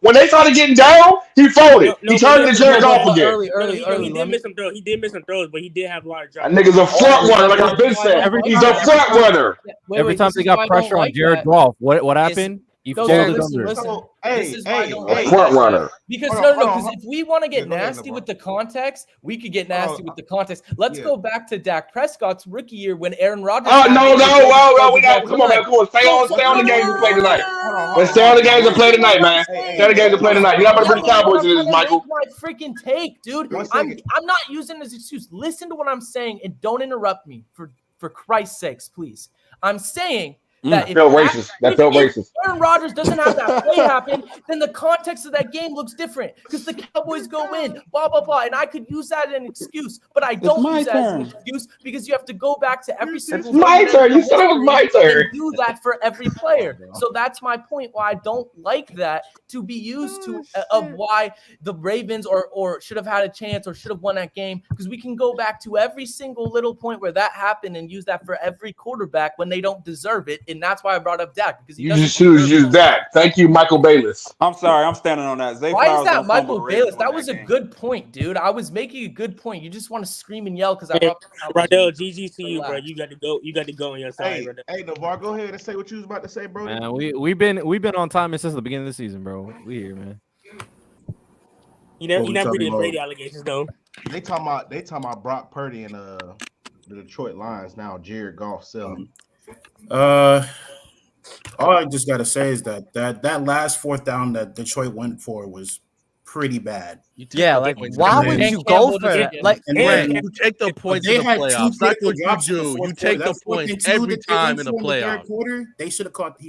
Speaker 7: when they started getting down. He folded.
Speaker 10: No,
Speaker 7: he turned to Jared Goff
Speaker 5: but
Speaker 7: again.
Speaker 5: early.
Speaker 10: He did miss some throws. He did miss some throws, but he did have a lot of drops.
Speaker 7: That nigga's a front runner, like I've been saying. He's a front runner.
Speaker 2: Every time they got pressure on Jared Goff, what happened? You
Speaker 5: No, so
Speaker 2: folded
Speaker 5: listen,
Speaker 2: under.
Speaker 5: listen.
Speaker 1: So,
Speaker 5: This is why I don't like
Speaker 7: Front
Speaker 5: that.
Speaker 7: runner.
Speaker 5: Because
Speaker 1: Hold on,
Speaker 5: no,
Speaker 1: hold
Speaker 5: because
Speaker 1: on.
Speaker 5: if we want to get
Speaker 1: Yeah, go ahead,
Speaker 5: nasty
Speaker 1: LeBron.
Speaker 5: with the context, we could get
Speaker 1: Hold
Speaker 5: nasty
Speaker 1: on.
Speaker 5: with the context. Let's
Speaker 1: Yeah.
Speaker 5: go back to Dak Prescott's rookie year when Aaron Rodgers.
Speaker 7: Oh
Speaker 5: had
Speaker 7: no,
Speaker 5: the
Speaker 7: whoa, we
Speaker 5: Super
Speaker 7: got
Speaker 5: Bowl
Speaker 7: come on, man,
Speaker 5: run.
Speaker 7: come on, stay on the games and play tonight. Let's stay on the games and play
Speaker 5: Listen to
Speaker 7: tonight,
Speaker 5: what I'm
Speaker 7: man.
Speaker 5: saying,
Speaker 7: Stay on the games and play tonight. You're not about to bring the
Speaker 5: Let me
Speaker 7: Cowboys into this,
Speaker 5: make
Speaker 7: Michael.
Speaker 5: my freaking take, dude.
Speaker 1: 1
Speaker 5: I'm
Speaker 1: second.
Speaker 5: not using this excuse. Listen to what I'm saying and don't interrupt me for Christ's sakes, please. I'm saying that
Speaker 7: That felt racist. That felt
Speaker 5: if
Speaker 7: racist.
Speaker 5: Aaron Rodgers doesn't have that play happen, then the context of that game looks different because the Cowboys go in, blah, blah, blah. And I could use that as an excuse, but I don't
Speaker 11: my
Speaker 5: use that as an
Speaker 11: turn.
Speaker 5: excuse because you have to go back to every single
Speaker 7: It's my
Speaker 5: game
Speaker 7: turn. You
Speaker 5: in
Speaker 7: said it was my
Speaker 5: history
Speaker 7: turn.
Speaker 5: and do that for every player. So that's my point why I don't like that to be used to of why the Ravens or should have had a chance or should have won that game, because we can go back to every single little point where that happened and use that for every quarterback when they don't deserve it. And that's why I brought up Dak, because he
Speaker 7: You
Speaker 5: doesn't
Speaker 7: just choose
Speaker 5: deserve
Speaker 7: use that. Thank you, Michael Bayless.
Speaker 11: I'm sorry, I'm standing on that. Zay
Speaker 5: Why is
Speaker 11: Flowers
Speaker 5: that
Speaker 11: don't fumble
Speaker 5: Michael
Speaker 11: the Ravens
Speaker 5: Bayless?
Speaker 11: won
Speaker 5: That was a
Speaker 11: game.
Speaker 5: good point, dude. I was making a good point. You just want to scream and yell because I
Speaker 10: Hey,
Speaker 5: brought the Cowboys.
Speaker 10: Rodell, GG to you, bro.
Speaker 5: Relax.
Speaker 10: You got to go. You got to go on your side,
Speaker 1: Hey,
Speaker 10: brother.
Speaker 1: hey, Navar, go ahead and say what you was about to say, bro.
Speaker 2: Man, we've been on time since the beginning of the season, bro. We here, man.
Speaker 10: You never
Speaker 8: What we talking
Speaker 10: read the
Speaker 8: about?
Speaker 10: Brady allegations, though.
Speaker 1: They talking about Brock Purdy and the Detroit Lions now. Jared Goff selling.
Speaker 8: All I just gotta say is that last fourth down that Detroit went for was pretty bad.
Speaker 6: You take
Speaker 4: Yeah,
Speaker 6: the
Speaker 4: like
Speaker 6: points
Speaker 4: why
Speaker 6: in the
Speaker 4: would
Speaker 6: playoffs.
Speaker 4: you go for
Speaker 5: doesn't
Speaker 4: that?
Speaker 5: get-
Speaker 4: Like,
Speaker 8: And
Speaker 6: Brent,
Speaker 8: then
Speaker 6: you take the points
Speaker 8: they
Speaker 6: in the
Speaker 8: had two
Speaker 6: playoffs. That's
Speaker 8: critical
Speaker 6: what you
Speaker 8: drops in the
Speaker 6: do.
Speaker 8: fourth
Speaker 6: You take
Speaker 8: quarter.
Speaker 6: the
Speaker 8: That fourth
Speaker 6: points
Speaker 8: and two
Speaker 6: every
Speaker 8: that they
Speaker 6: time
Speaker 8: went
Speaker 6: in the
Speaker 8: for in the third
Speaker 6: playoffs.
Speaker 8: quarter, he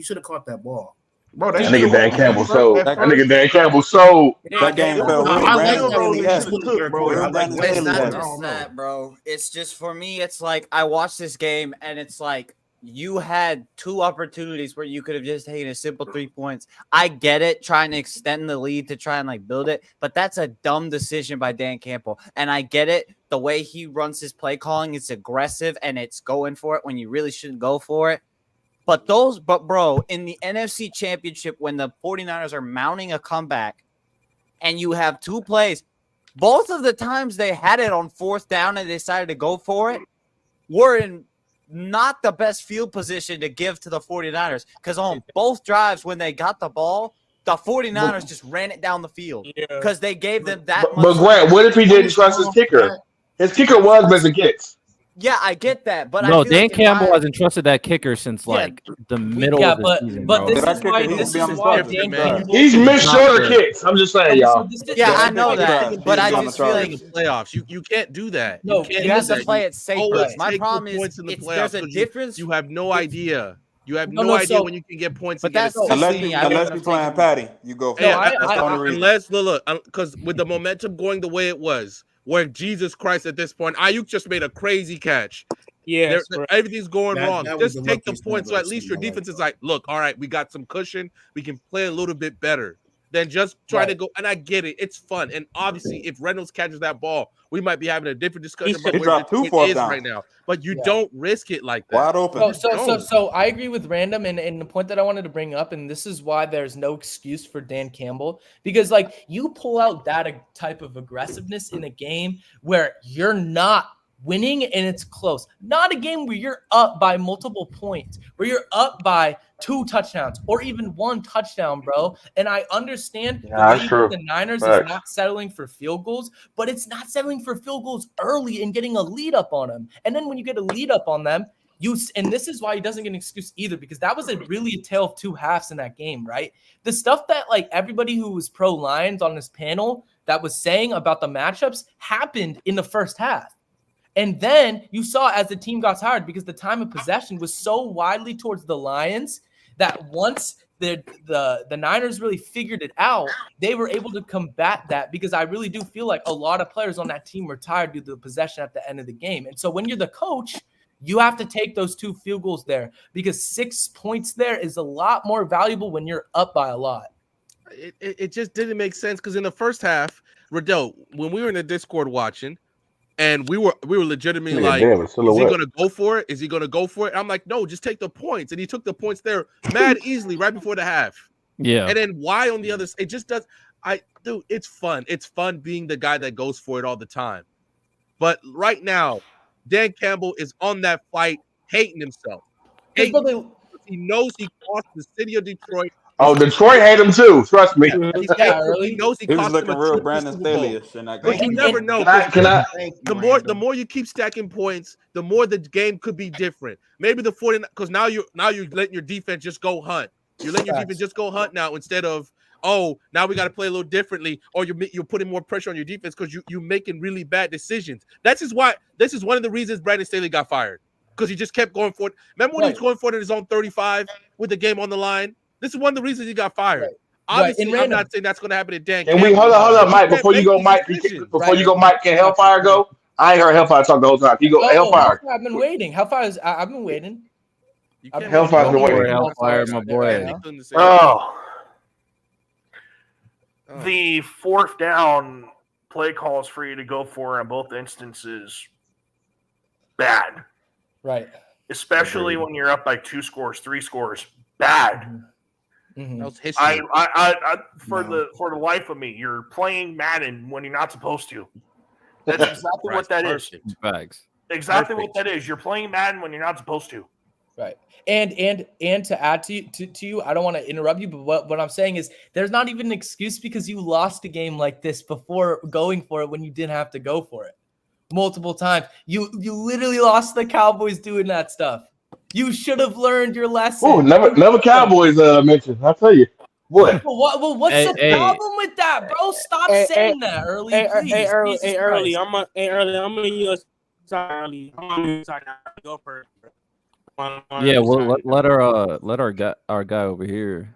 Speaker 8: should have caught that ball.
Speaker 1: Bro,
Speaker 7: That
Speaker 1: they
Speaker 7: nigga Dan Campbell sold.
Speaker 11: That
Speaker 7: That nigga Dan Campbell sold.
Speaker 11: That game
Speaker 8: I
Speaker 11: fell
Speaker 8: like
Speaker 11: where
Speaker 8: that
Speaker 11: Brandon
Speaker 8: when
Speaker 11: Staley
Speaker 8: they
Speaker 11: had
Speaker 8: just went
Speaker 11: it.
Speaker 8: to the third quarter. I
Speaker 11: Where
Speaker 8: like
Speaker 11: Brandon
Speaker 8: that.
Speaker 4: it's
Speaker 11: Staley
Speaker 4: not
Speaker 11: had it.
Speaker 4: just that, bro. It's just for me. It's like I watched this game and it's like you had two opportunities where you could have just taken a simple 3 points. I get it, trying to extend the lead to try and like build it, but that's a dumb decision by Dan Campbell. And I get it, the way he runs his play calling, it's aggressive and it's going for it when you really shouldn't go for it. But bro, in the NFC Championship, when the 49ers are mounting a comeback and you have two plays, both of the times they had it on fourth down and they decided to go for it, were in not the best field position to give to the 49ers. Because on both drives, when they got the ball, the 49ers just ran it down the field because they gave them that much.
Speaker 7: But Grant, what if he didn't trust his kicker? His kicker was missing kicks.
Speaker 4: Yeah, I get that, but
Speaker 2: No,
Speaker 4: I feel
Speaker 2: Dan
Speaker 4: like
Speaker 2: Campbell hasn't trusted that kicker since like the middle of the season, bro.
Speaker 5: this
Speaker 11: That
Speaker 5: is
Speaker 11: kicker,
Speaker 5: why
Speaker 11: he
Speaker 5: this
Speaker 11: used to be
Speaker 5: is
Speaker 11: on the
Speaker 5: why
Speaker 11: Chargers.
Speaker 5: Dan
Speaker 11: Trash.
Speaker 5: Campbell.
Speaker 7: He's missed
Speaker 2: not
Speaker 7: shorter
Speaker 2: good.
Speaker 7: kicks. I'm just saying, y'all.
Speaker 4: Yeah, I
Speaker 11: that
Speaker 4: know
Speaker 11: kicker
Speaker 4: that,
Speaker 11: trash.
Speaker 4: but
Speaker 11: He
Speaker 4: I
Speaker 11: was on
Speaker 4: just
Speaker 11: the
Speaker 4: feel
Speaker 11: Chargers.
Speaker 4: like
Speaker 6: In the playoffs, you can't do that.
Speaker 5: No,
Speaker 6: You can't
Speaker 4: you
Speaker 6: do
Speaker 4: have to
Speaker 6: that.
Speaker 4: play it safe.
Speaker 6: Always
Speaker 4: My
Speaker 6: take
Speaker 4: problem
Speaker 6: the
Speaker 4: is
Speaker 6: points in the
Speaker 4: there's
Speaker 6: playoffs
Speaker 4: a
Speaker 6: 'cause
Speaker 4: difference.
Speaker 6: you have no idea. You have
Speaker 5: No,
Speaker 6: no
Speaker 5: no,
Speaker 6: idea
Speaker 5: so-
Speaker 6: when you can get points
Speaker 4: But
Speaker 6: and get
Speaker 4: that's
Speaker 6: it.
Speaker 11: Unless
Speaker 4: me.
Speaker 11: you
Speaker 4: I know
Speaker 11: unless
Speaker 4: that
Speaker 11: you
Speaker 4: I'm
Speaker 11: playing
Speaker 4: taking-
Speaker 11: Patty, you go for
Speaker 5: No,
Speaker 11: it. That's the only reason.
Speaker 6: Unless look, because with the momentum going the way it was, where Jesus Christ at this point, Ayuk just made a crazy catch.
Speaker 10: Yes, bro.
Speaker 6: Everything's going
Speaker 8: That
Speaker 6: wrong.
Speaker 8: was
Speaker 6: Just
Speaker 8: the
Speaker 6: take the
Speaker 8: luckiest
Speaker 6: points, so
Speaker 8: play I've
Speaker 6: at least
Speaker 8: seen
Speaker 6: your
Speaker 8: in my life,
Speaker 6: defense is
Speaker 8: bro.
Speaker 6: like, look, all right, we got some cushion. We can play a little bit better than just try to go. And I get it, it's fun. And obviously, if Reynolds catches that ball, we might be having a different discussion about
Speaker 11: He
Speaker 6: where
Speaker 11: dropped two
Speaker 6: Detroit
Speaker 11: fourth
Speaker 6: is
Speaker 11: downs.
Speaker 6: right now. But you
Speaker 5: Yeah.
Speaker 6: don't risk it like that.
Speaker 11: Wide open.
Speaker 5: So I agree with Random, and the point that I wanted to bring up, and this is why there's no excuse for Dan Campbell, because like you pull out that type of aggressiveness in a game where you're not winning and it's close, not a game where you're up by multiple points, where you're up by 2 touchdowns or even 1 touchdown, bro. And I understand
Speaker 7: Yeah, that's
Speaker 5: way
Speaker 7: true.
Speaker 5: the Niners
Speaker 7: Facts.
Speaker 5: is not settling for field goals, but it's not settling for field goals early and getting a lead up on them. And then when you get a lead up on them, and this is why he doesn't get an excuse either, because that was really a tale of 2 halves in that game, right? The stuff that like everybody who was pro Lions on this panel that was saying about the matchups happened in the first half. And then you saw as the team got tired, because the time of possession was so widely towards the Lions that once the Niners really figured it out, they were able to combat that, because I really do feel like a lot of players on that team were tired due to the possession at the end of the game. And so when you're the coach, you have to take those 2 field goals there, because 6 points there is a lot more valuable when you're up by a lot.
Speaker 6: It just didn't make sense because in the first half, Riddell, when we were in the Discord watching, and we were legitimately like, is he gonna go for it? Is he gonna go for it? I'm like, no, just take the points. And he took the points there mad easily right before the half.
Speaker 2: Yeah.
Speaker 6: And then why on the other side? It just does. Dude, it's fun. It's fun being the guy that goes for it all the time. But right now, Dan Campbell is on that fight, hating himself. He knows he cost the city of Detroit
Speaker 7: Oh, Detroit had him too. Trust me.
Speaker 6: He knows he
Speaker 11: He was
Speaker 6: cost him
Speaker 11: looking
Speaker 6: a
Speaker 11: real
Speaker 6: trip to
Speaker 11: Brandon
Speaker 6: Super Bowl.
Speaker 11: Staley-ish in that
Speaker 6: But
Speaker 11: game.
Speaker 6: you never know.
Speaker 7: Can I?
Speaker 1: Thank you,
Speaker 6: The
Speaker 1: Randall.
Speaker 6: more you keep stacking points, the more the game could be different. Maybe the 49, because now you're letting your defense just go hunt. You're letting your defense just go hunt now instead of, oh, now we got to play a little differently, or you're putting more pressure on your defense because you're making really bad decisions. This is one of the reasons Brandon Staley got fired, because he just kept going for it. Remember when he was going for it in his own 35 with the game on the line? This is one of the reasons he got fired. Obviously, I'm not saying that's going to happen to Dan
Speaker 7: Can
Speaker 6: Campbell.
Speaker 7: we hold up, Mike? Before you go, Mike.
Speaker 6: Decisions.
Speaker 7: Can Hellfire go? I ain't heard Hellfire talk the whole time. Can you go, Hellfire?
Speaker 5: I've been waiting. I've been waiting.
Speaker 7: Hellfire's been waiting.
Speaker 2: Hellfire, my boy.
Speaker 12: Oh. The fourth down play calls for you to go for in both instances, bad.
Speaker 5: Right.
Speaker 12: Especially when you're up by 2 scores, 3 scores, bad.
Speaker 5: Mm-hmm.
Speaker 6: That was history.
Speaker 12: For the life of me, you're playing Madden when you're not supposed to. That's exactly what that is.
Speaker 2: Facts.
Speaker 12: Exactly what that is. You're playing Madden when you're not supposed to.
Speaker 5: Right. And to add to you, I don't want to interrupt you, but what I'm saying is there's not even an excuse because you lost a game like this before going for it when you didn't have to go for it multiple times. You literally lost the Cowboys doing that stuff. You should have learned your lesson.
Speaker 7: Oh, never Cowboys mentioned. I'll tell you. What?
Speaker 5: Well, what's the problem with that, bro? Stop saying that early, please.
Speaker 10: Early. I'm gonna use early. I'm gonna go for it.
Speaker 2: Yeah, well, let our guy over here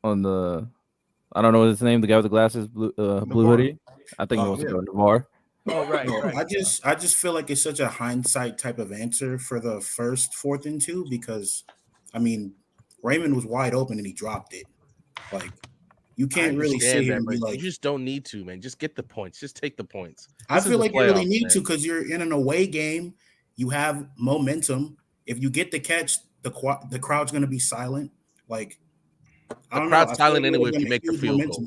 Speaker 2: on the, I don't know his name, the guy with the glasses, blue hoodie. I think he wants to go Navar.
Speaker 5: Oh, right.
Speaker 8: I just feel like it's such a hindsight type of answer for the first 4th and 2 because, I mean, Raymond was wide open and he dropped it. Like, you can't really sit here and be like,
Speaker 6: you just don't need to, man. Just get the points. Just take the points.
Speaker 8: I feel like you really need to because you're in an away game. You have momentum. If you get the catch, the crowd's going to be silent. Like,
Speaker 6: the crowd's silent anyway if you make the field goal.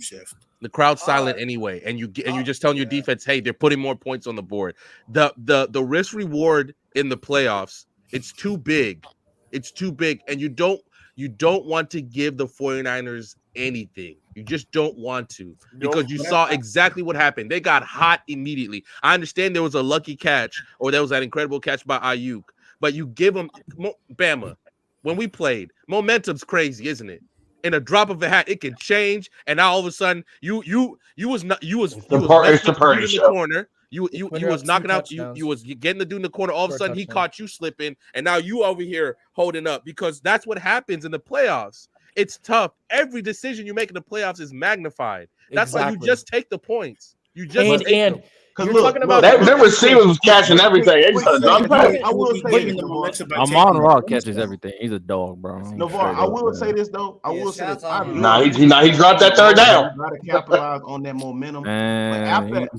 Speaker 6: The crowd's silent anyway, and you're just telling your defense, hey, they're putting more points on the board. The risk reward in the playoffs, it's too big. It's too big, and you don't want to give the 49ers anything. You just don't want to because you saw exactly what happened. They got hot immediately. I understand there was a lucky catch or there was that incredible catch by Ayuk, but you give them Bama. When we played, momentum's crazy, isn't it? In a drop of a hat, it can change, and now all of a sudden, you was getting the dude in the corner. All of a sudden, he caught you slipping, and now you over here holding up because that's what happens in the playoffs. It's tough. Every decision you make in the playoffs is magnified. That's why you just take the points. You just take them.
Speaker 7: Because talking about that receiver was catching everything.
Speaker 1: I will say this,
Speaker 2: Amon Ra catches everything. He's a dog, bro.
Speaker 1: Navar, I will say this though. I will say this.
Speaker 7: He dropped that third down.
Speaker 1: Got to capitalize on that momentum. But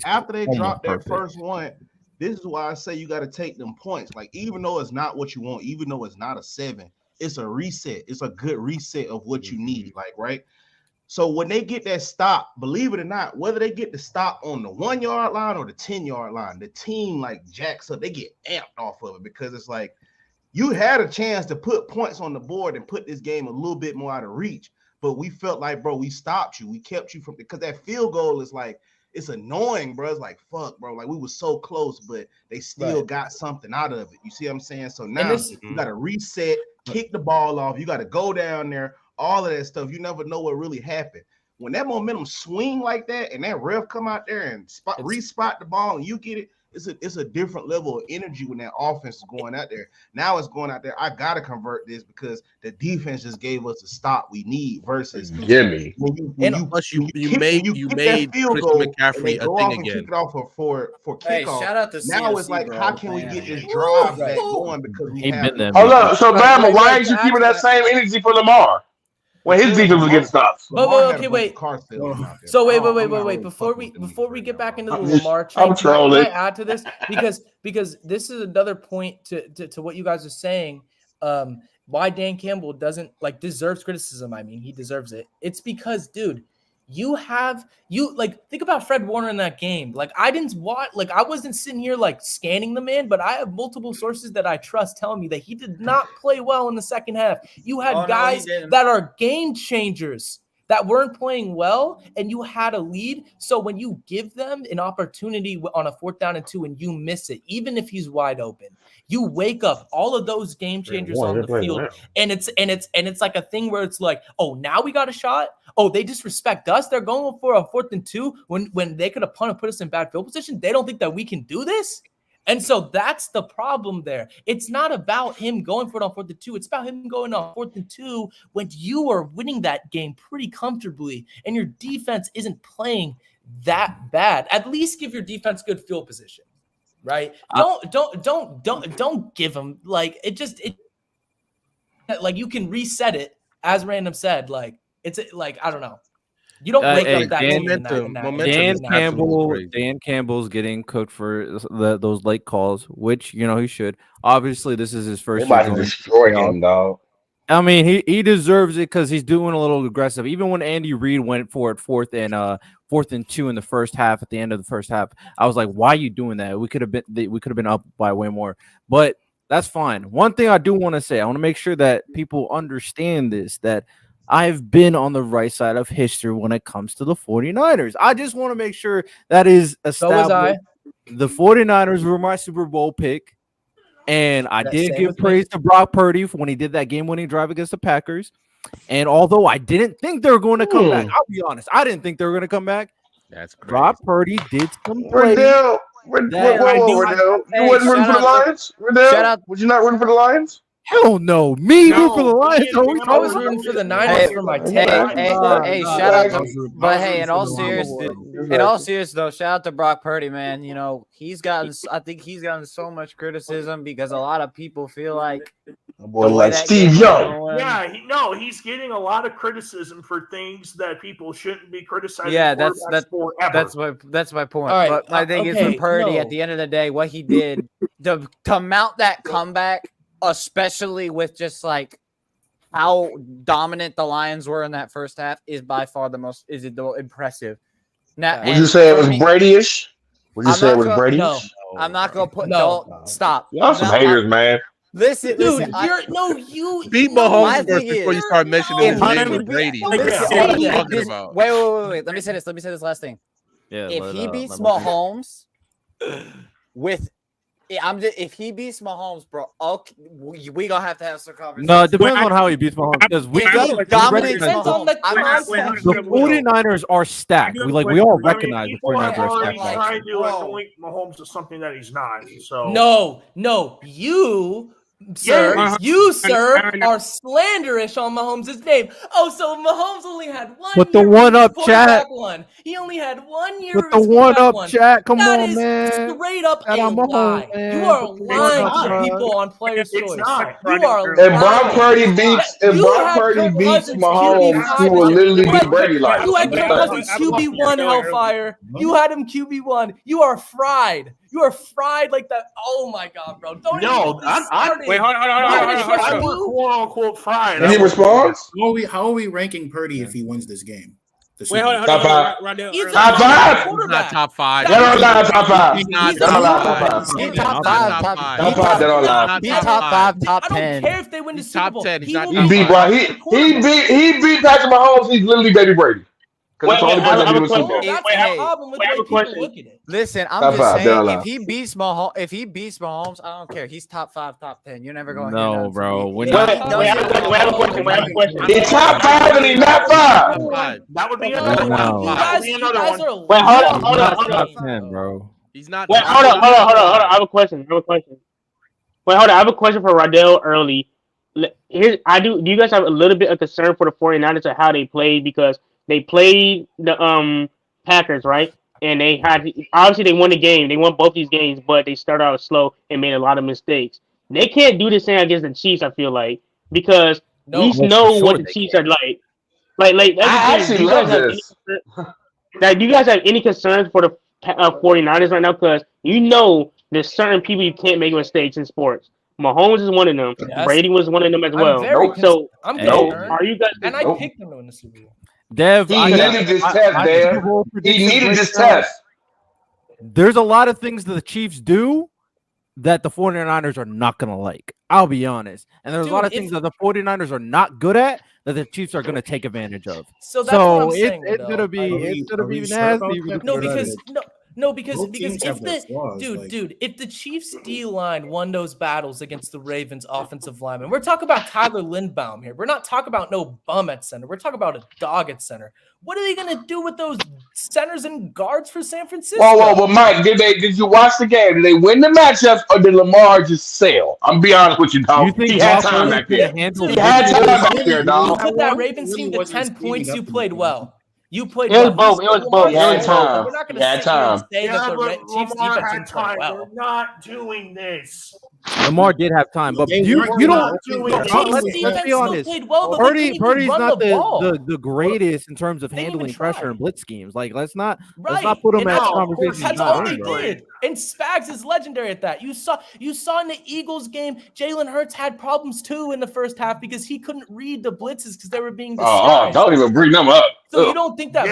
Speaker 1: after they dropped that first one, this is why I say you got to take them points. Like even though it's not what you want, even though it's not a 7, it's a reset. It's a good reset of what you need. Like right. So when they get that stop, believe it or not, whether they get the stop on the 1-yard line or the 10-yard line, the team like jacks up. They get amped off of it because it's like you had a chance to put points on the board and put this game a little bit more out of reach. But we felt like, bro, we stopped you. We kept you from because that field goal is like it's annoying, bro. It's like fuck, bro. Like we were so close, but they still got something out of it. You see what I'm saying? So now you got to reset, kick the ball off. You got to go down there. All of that stuff, you never know what really happened. When that momentum swing like that, and that ref come out there and respot the ball, and you get it, it's a different level of energy when that offense is going out there. Now it's going out there. I gotta convert this because the defense just gave us the stop we need. Versus
Speaker 7: Jimmy.
Speaker 6: You made Christian McCaffrey a thing again.
Speaker 1: Kick it off for kickoff.
Speaker 4: Hey, shout out to
Speaker 1: now
Speaker 4: CMC,
Speaker 1: it's like,
Speaker 4: bro.
Speaker 1: how can we get this drive back going because we have them.
Speaker 7: Hold up, so Bama, why ain't you keeping that same energy for Lamar? When his defense was getting stops.
Speaker 5: Okay, wait. So wait. Before we get back into the Lamar train, can I add to this? Because this is another point to what you guys are saying. Why Dan Campbell doesn't deserves criticism. I mean, he deserves it. It's because, dude, Think about Fred Warner in that game. Like I wasn't sitting here like scanning the man, but I have multiple sources that I trust telling me that he did not play well in the second half. You had guys that are game changers that weren't playing well, and you had a lead. So when you give them an opportunity on a 4th down and 2 and you miss it, even if he's wide open, you wake up all of those game changers on the field. And it's like a thing where it's like, oh, now we got a shot. Oh, they disrespect us. They're going for a 4th and 2 when they could have put us in bad field position. They don't think that we can do this. And so that's the problem there. It's not about him going for it on 4th and 2. It's about him going on 4th and 2 when you are winning that game pretty comfortably and your defense isn't playing that bad. At least give your defense good field position, right? Don't give them like like you can reset it, as Random said. Like it's like I don't know. You don't wake up that team in that.
Speaker 2: Dan Campbell's getting cooked for those late calls, which he should. Obviously, this is his first year.
Speaker 7: Destroy him, dog.
Speaker 2: I mean, he deserves it because he's doing a little aggressive. Even when Andy Reid went for it 4th and 2 in the first half, at the end of the first half, I was like, "Why are you doing that? We could have been up by way more." But that's fine. One thing I do want to say, I want to make sure that people understand this, that I've been on the right side of history when it comes to the 49ers. I just want to make sure that is established.
Speaker 5: So was I.
Speaker 2: The 49ers were my Super Bowl pick, and I did give praise to Brock Purdy when he did that game-winning drive against the Packers. And although I didn't think they were going to come back, I'll be honest, I didn't think they were going to come back.
Speaker 6: That's crazy.
Speaker 2: Brock Purdy did some plays.
Speaker 7: Riddell, you wasn't rooting for the Lions? Riddell, was you not rooting for the Lions?
Speaker 2: Hell no. Me root for the Lions.
Speaker 5: I was rooting for the Niners for my team.
Speaker 4: Hey, shout out to, but hey, in all seriousness though, shout out to Brock Purdy, man. I think he's gotten so much criticism because a lot of people feel like
Speaker 7: boy like Steve Young.
Speaker 12: Yeah, he's getting a lot of criticism for things that people shouldn't be criticizing.
Speaker 4: Yeah, that's my point.
Speaker 5: Right,
Speaker 4: but my thing is with Purdy, at the end of the day, what he did to mount that comeback, especially with just like how dominant the Lions were in that first half, is by far the most impressive. Now,
Speaker 7: would you say it was Brady-ish? Would you say it was Brady-ish?
Speaker 4: No, I'm not gonna put. Stop.
Speaker 7: Y'all some haters, man.
Speaker 4: Listen,
Speaker 5: you
Speaker 6: beat Mahomes first before you start mentioning his name with Brady.
Speaker 4: Wait. Let me say this last thing.
Speaker 2: Yeah,
Speaker 4: if he beats Mahomes if he beats Mahomes, bro, we gonna have to have some conversation.
Speaker 2: No, it depends on how he beats Mahomes. Because we
Speaker 4: dominates
Speaker 2: Mahomes. The 49ers are stacked. We all recognize the 49ers are stacked.
Speaker 12: Trying to link Mahomes to something that he's not. So
Speaker 5: no, you. Sir, are slanderish on Mahomes' name. Oh, so Mahomes only had 1 year.
Speaker 2: But the one-up chat.
Speaker 5: He only had 1 year.
Speaker 2: But the one-up chat. Come on, man.
Speaker 5: Straight up a lie. You are lying to people on players' choice. You are lying.
Speaker 7: If Brock Purdy beats Mahomes, he will literally be Brady like.
Speaker 5: You had Kirk Cousins QB1 hellfire. You had him QB1. You are fried. You are fried like that. Oh my god, bro! Wait, hold on.
Speaker 12: Quote unquote fried.
Speaker 7: And he responds.
Speaker 8: How are we ranking Purdy if he wins this game?
Speaker 10: Wait, hold on.
Speaker 7: Top five.
Speaker 6: Top five. He's not top five.
Speaker 7: They're not top five.
Speaker 4: He's top five. He's top 5, top 10.
Speaker 5: I don't care if they win the Super Bowl.
Speaker 6: Top 10.
Speaker 7: He beat Patrick Mahomes. He's literally baby Brady. Because that's the only person that beat Super Bowl.
Speaker 5: That's the problem with the way people look at it.
Speaker 4: Listen, I'm just saying, if he beats Mahomes, I don't care. He's top 5, top 10. You're never going.
Speaker 2: No, bro.
Speaker 13: We have a question.
Speaker 7: He's top 5 and he's not 5.
Speaker 12: That would be
Speaker 5: another
Speaker 12: one.
Speaker 13: Wait, hold on.
Speaker 2: Top 10, bro.
Speaker 6: He's not.
Speaker 13: Wait, hold on. I have a question. Wait, hold on. I have a question for Riddell early. Do you guys have a little bit of concern for the 49ers of how they played? Because they played the Packers, right? And they won the game. They won both these games, but they started out slow and made a lot of mistakes. They can't do the same against the Chiefs, I feel like, because we know what the Chiefs are like. Like
Speaker 7: I actually love this.
Speaker 13: Do you guys have any concerns for the 49ers right now? Because you know there's certain people you can't make mistakes in sports. Mahomes is one of them. Yes. Brady was one of them as well.
Speaker 5: I'm concerned.
Speaker 13: Are you guys?
Speaker 5: And I picked them to win the Super Bowl.
Speaker 2: Dev,
Speaker 7: He needed this test, Dev. He needed this test.
Speaker 2: There's a lot of things that the Chiefs do that the 49ers are not going to like. I'll be honest. And there's a lot of things that the 49ers are not good at that the Chiefs are going to take advantage of.
Speaker 5: So that's what I'm saying.
Speaker 2: It's going to be nasty.
Speaker 5: Because if if the Chiefs D-line won those battles against the Ravens offensive linemen, we're talking about Tyler Lindbaum here. We're not talking about no bum at center. We're talking about a dog at center. What are they going to do with those centers and guards for San Francisco?
Speaker 7: Whoa, Mike, did you watch the game? Did they win the matchups or did Lamar just sail? I'm be honest with you, dog. He had time back there. He had time back there, dog.
Speaker 5: You put that Ravens team to 10 points, you played well. You played
Speaker 13: It was both. It was both.
Speaker 7: He had time.
Speaker 5: We're not going
Speaker 7: He had time.
Speaker 5: to say that the Chiefs
Speaker 12: Lamar
Speaker 5: defense
Speaker 12: had
Speaker 5: didn't play
Speaker 12: time.
Speaker 5: well.
Speaker 12: We're not doing this.
Speaker 2: Lamar did have time, but you don't. Let's be honest. Purdy's not the greatest in terms of handling pressure and blitz schemes. Like let's not put him at conversation.
Speaker 5: That's all they did. And Spags is legendary at that. You saw in the Eagles game, Jalen Hurts had problems too in the first half because he couldn't read the blitzes because they were being disguised.
Speaker 7: Don't even bring them up.
Speaker 5: So you don't think that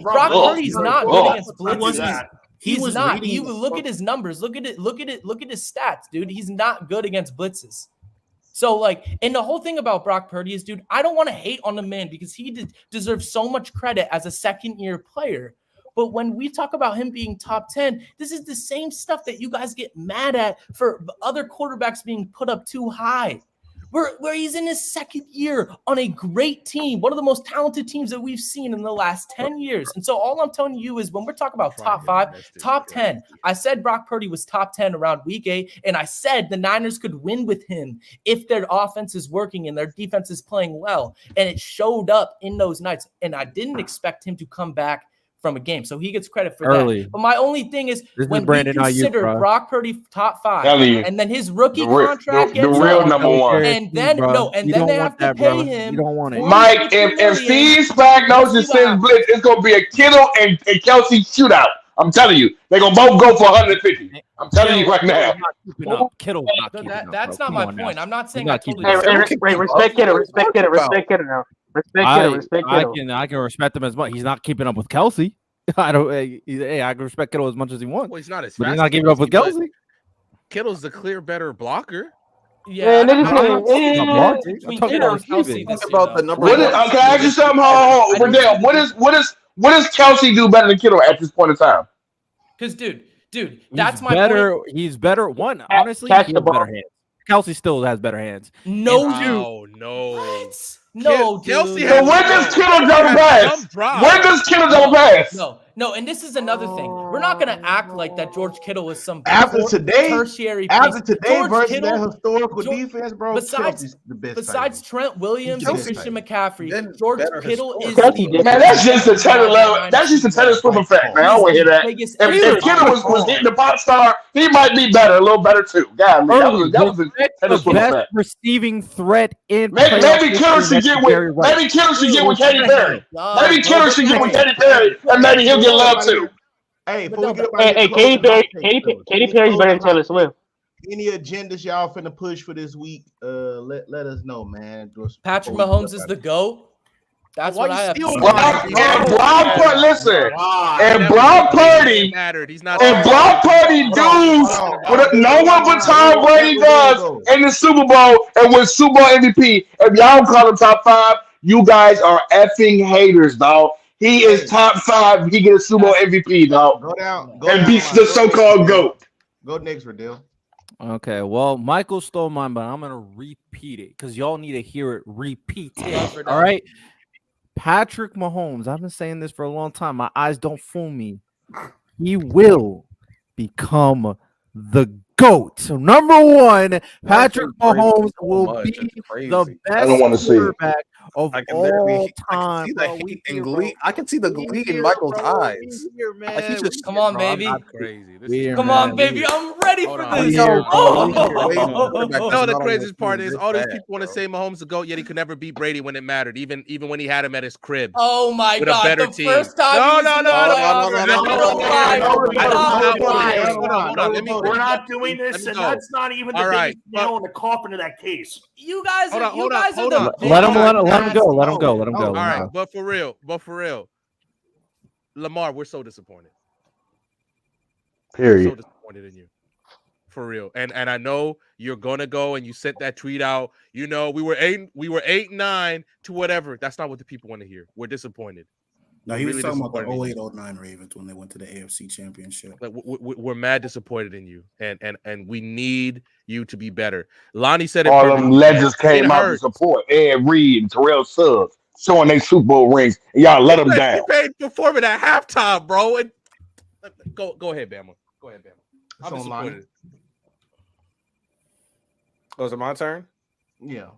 Speaker 5: Brock Purdy's not good against blitzes? He's not. You look at his numbers. Look at his stats, dude. He's not good against blitzes. So, and the whole thing about Brock Purdy is, dude, I don't want to hate on the man because he deserves so much credit as a second-year player. But when we talk about him being top 10, this is the same stuff that you guys get mad at for other quarterbacks being put up too high. Where he's in his second year on a great team, one of the most talented teams that we've seen in the last 10 years. And so all I'm telling you is when we're talking about top 5, top 10, I said Brock Purdy was top 10 around week 8, and I said the Niners could win with him if their offense is working and their defense is playing well. And it showed up in those nights. And I didn't expect him to come back from a game. So he gets credit for that. But my only thing is when we consider Brock Purdy top 5 and then his rookie contract gets
Speaker 7: the real number one.
Speaker 5: And then they have to pay him.
Speaker 2: You don't want it.
Speaker 7: Mike, if Steve Spagnuolo sends blitz, it's gonna be a Kittle and Kelsey shootout. I'm telling you, they're gonna both go for 150. I'm telling you right now.
Speaker 2: Kittle,
Speaker 5: that's not my point. I'm not saying
Speaker 13: respect Kittle. Respect Kittle now.
Speaker 2: I can respect him as much. He's not keeping up with Kelsey. I can respect Kittle as much as he wants.
Speaker 6: Well, he's not as
Speaker 2: but
Speaker 6: fast.
Speaker 2: He's not keeping up with Kelsey.
Speaker 6: Kittle's the clear better blocker.
Speaker 5: Yeah,
Speaker 7: I'm
Speaker 5: talking about Kelsey.
Speaker 7: Can I ask you something? Hold on, Verdell. What does Kelsey do better than Kittle at this point in time?
Speaker 5: Because, dude, that's my
Speaker 2: point. He's better. Honestly, he has better hands. Kelsey still has better hands.
Speaker 6: No.
Speaker 5: No,
Speaker 7: Kelsey. So when does Kittle jump pass? When does Kittle jump pass?
Speaker 5: No, and this is another thing. We're not gonna act like that George Kittle is some
Speaker 1: versus
Speaker 5: tertiary
Speaker 1: that historical defense, bro.
Speaker 5: Besides Trent Williams and Christian McCaffrey, George Kittle is
Speaker 7: man. That's just a Taylor level. That's just a Taylor Swift effect, man. I don't want to hear that. If Kittle was hitting the pop star, he might be better, a little better too. God, that was a Taylor Swift effect.
Speaker 2: Receiving threat in
Speaker 7: maybe Kittle should get with Katy Perry. Maybe Kittle should get with Katy Perry, and maybe he'll get love too.
Speaker 1: Hey,
Speaker 13: Katy Perry's better than Taylor Swift.
Speaker 1: Any agendas y'all finna push for this week? Let us know, man.
Speaker 5: Patrick Mahomes is the GOAT. That's what I have.
Speaker 7: Listen, and Brock Purdy mattered. He's not. And Brock Purdy dudes what no one but Tom Brady does in the Super Bowl and with Super Bowl MVP. If y'all call him top 5, you guys are effing haters, dog. He is top 5. He gets a Super Bowl MVP, dog.
Speaker 1: Go down
Speaker 7: and beats the so-called GOAT.
Speaker 1: Go next, Radell.
Speaker 2: Okay, well, Michael stole mine, but I'm gonna repeat it because y'all need to hear it repeated. All right. Patrick Mahomes, I've been saying this for a long time. My eyes don't fool me. He will become the GOAT. So, number 1, Patrick Mahomes will be the best quarterback of all time.
Speaker 14: I can see the glee in Michael's eyes.
Speaker 5: Come on, baby.
Speaker 6: Come
Speaker 5: on, baby. I'm ready for this.
Speaker 6: The craziest part is all these people want to say Mahomes the GOAT, yet he could never beat Brady when it mattered, even when he had him at his crib.
Speaker 5: Oh my
Speaker 6: with
Speaker 5: God!
Speaker 6: A better
Speaker 5: the
Speaker 6: team.
Speaker 5: First time
Speaker 6: No. hold on. Let me.
Speaker 12: We're not doing
Speaker 6: Let
Speaker 12: this,
Speaker 6: me
Speaker 12: and
Speaker 6: go.
Speaker 12: that's not even the
Speaker 6: All right,
Speaker 12: biggest nail in the coffin of that case.
Speaker 5: You guys
Speaker 6: Hold
Speaker 5: are
Speaker 6: on,
Speaker 5: you
Speaker 6: hold on,
Speaker 5: guys are
Speaker 6: hold
Speaker 5: the
Speaker 6: on.
Speaker 2: Let him
Speaker 5: biggest
Speaker 2: go. Let him
Speaker 5: nasty-
Speaker 2: go. Let him go.
Speaker 6: All
Speaker 2: Let him
Speaker 6: right,
Speaker 2: go.
Speaker 6: but for real, Lamar, we're so disappointed. We're so
Speaker 7: Period.
Speaker 6: disappointed in you. For real. And I know you're gonna go and you sent that tweet out. You know, we were 8-9 to whatever. That's not what the people want to hear. We're disappointed.
Speaker 8: No,
Speaker 6: We're
Speaker 8: he was
Speaker 6: really
Speaker 8: talking about the
Speaker 6: disappointed in you.
Speaker 8: 08-09 Ravens when they went to the AFC Championship.
Speaker 6: Like we're mad disappointed in you, and we need you to be better. Lonnie said it
Speaker 7: All them
Speaker 6: perfectly.
Speaker 7: legends
Speaker 6: It
Speaker 7: came out to
Speaker 6: hurts.
Speaker 7: support Ed Reed and Terrell Suggs, showing their Super Bowl rings, and y'all let them down.
Speaker 6: He paid performing at halftime, bro. And go ahead, Bama. Go ahead, Bama. I'm disappointed.
Speaker 14: Was it my turn?
Speaker 1: Yeah.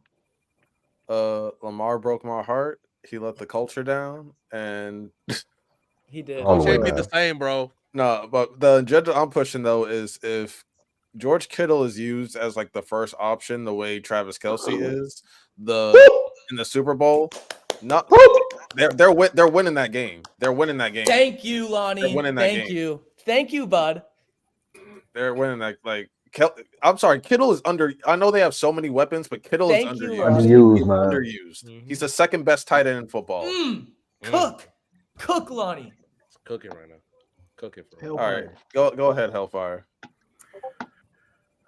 Speaker 14: Lamar broke my heart. He let the culture down, and
Speaker 5: He did.
Speaker 7: All the way
Speaker 6: Can't be
Speaker 7: down.
Speaker 6: the same, bro.
Speaker 14: No, but the agenda I'm pushing though is if George Kittle is used as like the first option, the way Travis Kelce is, in the Super Bowl, not they're winning that game. They're winning that game.
Speaker 5: Thank you, Lonnie.
Speaker 14: They're winning that
Speaker 5: Thank
Speaker 14: game.
Speaker 5: Thank you, bud.
Speaker 14: They're winning that. Like I'm sorry, Kittle is under. I know they have so many weapons, but Kittle is
Speaker 5: Thank you,
Speaker 14: underused.
Speaker 5: Lonnie.
Speaker 7: Underused,
Speaker 14: He's
Speaker 7: man.
Speaker 14: underused. He's the second best tight end in football.
Speaker 5: Cook, Lonnie.
Speaker 6: It's cooking right now. Cooking for him.
Speaker 14: All right, go ahead, Hellfire.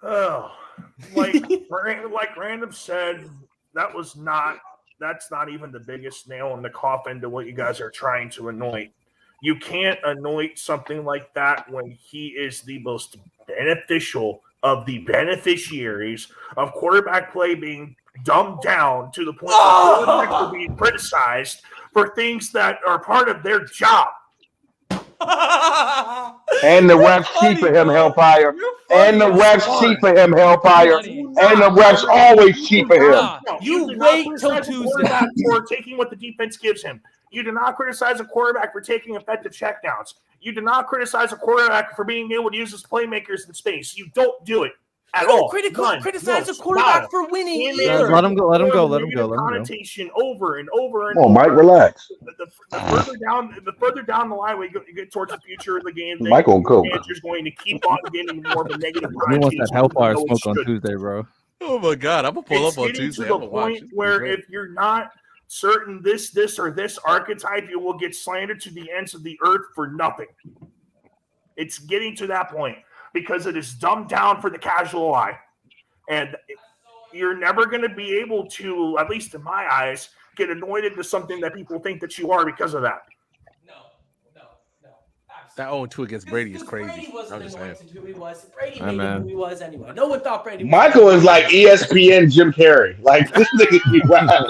Speaker 12: Oh, like Random said, that's not even the biggest nail in the coffin to what you guys are trying to anoint. You can't anoint something like that when he is the most beneficial of the beneficiaries of quarterback play being dumbed down to the point where quarterbacks are being criticized for things that are part of their job.
Speaker 7: And the refs cheat for him, Hellfire. And the refs cheat for him, Hellfire. And the refs always cheat for him.
Speaker 12: No, you do not criticize a quarterback for taking what the defense gives him. You do not criticize a quarterback for taking effective checkdowns. You do not criticize a quarterback for being able to use his playmakers in space. You don't do it at all.
Speaker 5: Criticize a quarterback for winning either.
Speaker 2: Let him go. Let him go. Let him go.
Speaker 12: Negative
Speaker 2: let him go.
Speaker 12: connotation over and over and
Speaker 7: Come on,
Speaker 12: over.
Speaker 7: Mike, relax.
Speaker 12: The further down the line we get towards the future of the game,
Speaker 7: Mike on coke.
Speaker 12: manager's going to keep on getting more of a negative
Speaker 2: He wants
Speaker 12: connotation.
Speaker 2: that Hellfire
Speaker 12: even though it
Speaker 2: smoke on
Speaker 12: should.
Speaker 2: Tuesday, bro.
Speaker 6: Oh my God, I'm gonna pull
Speaker 12: It's
Speaker 6: up on
Speaker 12: getting
Speaker 6: Tuesday.
Speaker 12: to
Speaker 6: I'm
Speaker 12: the
Speaker 6: gonna watch
Speaker 12: point
Speaker 6: it.
Speaker 12: where if you're not certain this or this archetype, you will get slandered to the ends of the earth for nothing. It's getting to that point because it is dumbed down for the casual eye. And you're never going to be able to, at least in my eyes, get anointed to something that people think that you are because of that.
Speaker 6: That 0-2 against Brady is crazy.
Speaker 5: Brady wasn't
Speaker 6: I'm just saying.
Speaker 5: anointed who he was. Brady
Speaker 2: Hey,
Speaker 5: made him
Speaker 2: man.
Speaker 5: who he was anyway. No one thought Brady was
Speaker 7: Michael is like ESPN Jim Carrey. Like, this nigga be wild.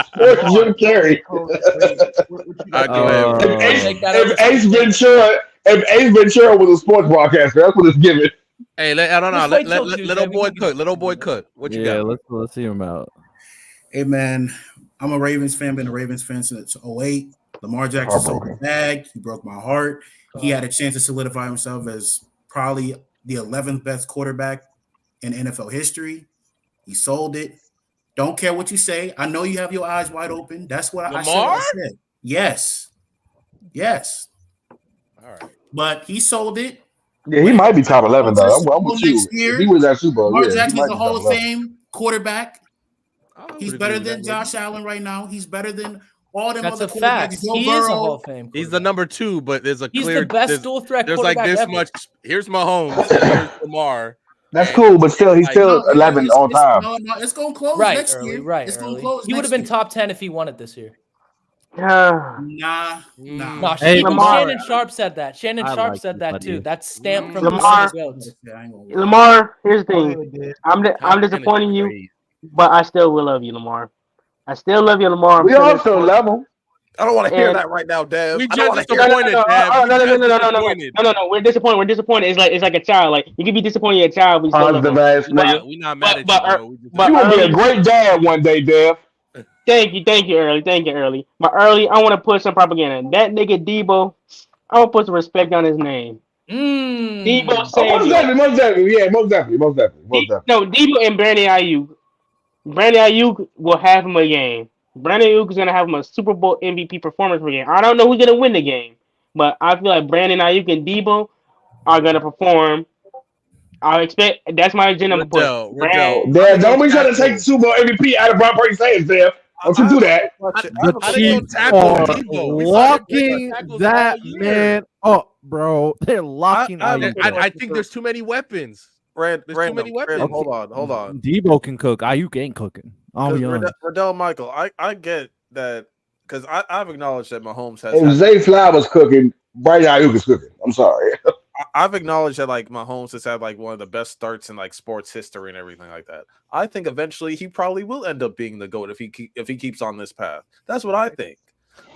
Speaker 7: Sports Jim Carrey.
Speaker 6: Go ahead.
Speaker 7: If Ace Ventura was a sports broadcaster, that's what it's giving.
Speaker 6: Hey, let little boy cook. Little boy cook. What you got?
Speaker 2: Let's see him out.
Speaker 8: Hey, man, I'm a Ravens fan. Been a Ravens fan since 08. Lamar Jackson sold the bag. He broke my heart. He had a chance to solidify himself as probably the 11th best quarterback in NFL history. He sold it. Don't care what you say. I know you have your eyes wide open. That's what I said. Yes.
Speaker 6: All right.
Speaker 8: But he sold it.
Speaker 7: Yeah, he might be top 11, though. I'm with you.
Speaker 8: Next year,
Speaker 7: If he was that Super Bowl,
Speaker 8: Lamar
Speaker 7: yeah, he
Speaker 8: Jackson's
Speaker 7: might
Speaker 8: a
Speaker 7: be
Speaker 8: Hall
Speaker 7: top
Speaker 8: of
Speaker 7: 11.
Speaker 8: Fame quarterback. He's
Speaker 6: would
Speaker 8: better
Speaker 6: agree
Speaker 8: than
Speaker 6: with that,
Speaker 8: Josh Allen right now. He's better than all them
Speaker 5: That's
Speaker 8: other
Speaker 5: a fact.
Speaker 8: quarterbacks. Joe
Speaker 5: He is a
Speaker 8: Burrow.
Speaker 5: Hall of Fame.
Speaker 6: He's the number 2, but there's a
Speaker 5: He's
Speaker 6: clear.
Speaker 5: the best dual threat
Speaker 6: There's like
Speaker 5: quarterback
Speaker 6: this
Speaker 5: ever.
Speaker 6: much. Here's Mahomes. And here's Lamar.
Speaker 7: That's cool, but still, he's still 11 on time.
Speaker 8: No, it's going to close
Speaker 5: Right,
Speaker 8: next
Speaker 5: early,
Speaker 8: year.
Speaker 5: right,
Speaker 8: It's going to
Speaker 5: early.
Speaker 8: close
Speaker 5: He would
Speaker 8: next
Speaker 5: have been
Speaker 8: year.
Speaker 5: top 10 if he won it this year.
Speaker 8: Nah.
Speaker 2: Hey,
Speaker 5: Even
Speaker 2: Lamar,
Speaker 5: Shannon Sharp said that. Shannon
Speaker 2: I
Speaker 5: Sharp
Speaker 2: like
Speaker 5: said
Speaker 2: you,
Speaker 5: that
Speaker 2: buddy.
Speaker 5: too. That's stamped from
Speaker 13: Lamar.
Speaker 5: the goats.
Speaker 13: Lamar, here's the thing. I'm disappointing you, but I still will love you, Lamar. I still love you, Lamar.
Speaker 7: We also love him.
Speaker 14: I don't want to hear
Speaker 13: And-
Speaker 14: that right now, Dev.
Speaker 6: We
Speaker 14: I don't
Speaker 6: just
Speaker 14: want to hear
Speaker 6: disappointed, Dad.
Speaker 13: No. We're disappointed. We're disappointed. It's like a child. Like you can be disappointed in a child, but you still love
Speaker 7: Positive
Speaker 13: him.
Speaker 7: ass nigga.
Speaker 6: We not mad at you, bro.
Speaker 7: You gonna be a great dad one day, Dev.
Speaker 13: Thank you, Early. But Early, I want to put some propaganda. That nigga Debo, I want to put some respect on his name. Debo
Speaker 7: Oh,
Speaker 13: Samuel.
Speaker 7: most definitely. Yeah, most definitely.
Speaker 13: No, Debo and Brandon Ayuk. Brandon Ayuk will have him a game. Brandon Ayuk is gonna have him a Super Bowl MVP performance per game. I don't know who's gonna win the game, but I feel like Brandon Ayuk and Debo are gonna perform. I expect that's my agenda. I'm gonna put
Speaker 14: Riddell,
Speaker 7: Damn, don't be trying to take the Super Bowl MVP out of Brock Purdy's hands, Sam. Don't you do that.
Speaker 2: The
Speaker 6: How they gonna
Speaker 2: Chiefs
Speaker 6: tackle
Speaker 2: are
Speaker 6: Debo?
Speaker 2: locking that man up, bro. They're locking Ayuk up.
Speaker 6: I think there's too many weapons. There's too many weapons.
Speaker 14: Hold on.
Speaker 2: Debo can cook. Ayuk ain't cooking. I'll be honest.
Speaker 14: Riddell Michael, I get that because I've acknowledged that Mahomes has.
Speaker 7: If Zay Flowers cooking, Brian Ayuk is cooking. I'm sorry.
Speaker 14: I've acknowledged that like Mahomes has had like one of the best starts in like sports history and everything like that. I think eventually he probably will end up being the GOAT if he keeps on this path. That's what I think.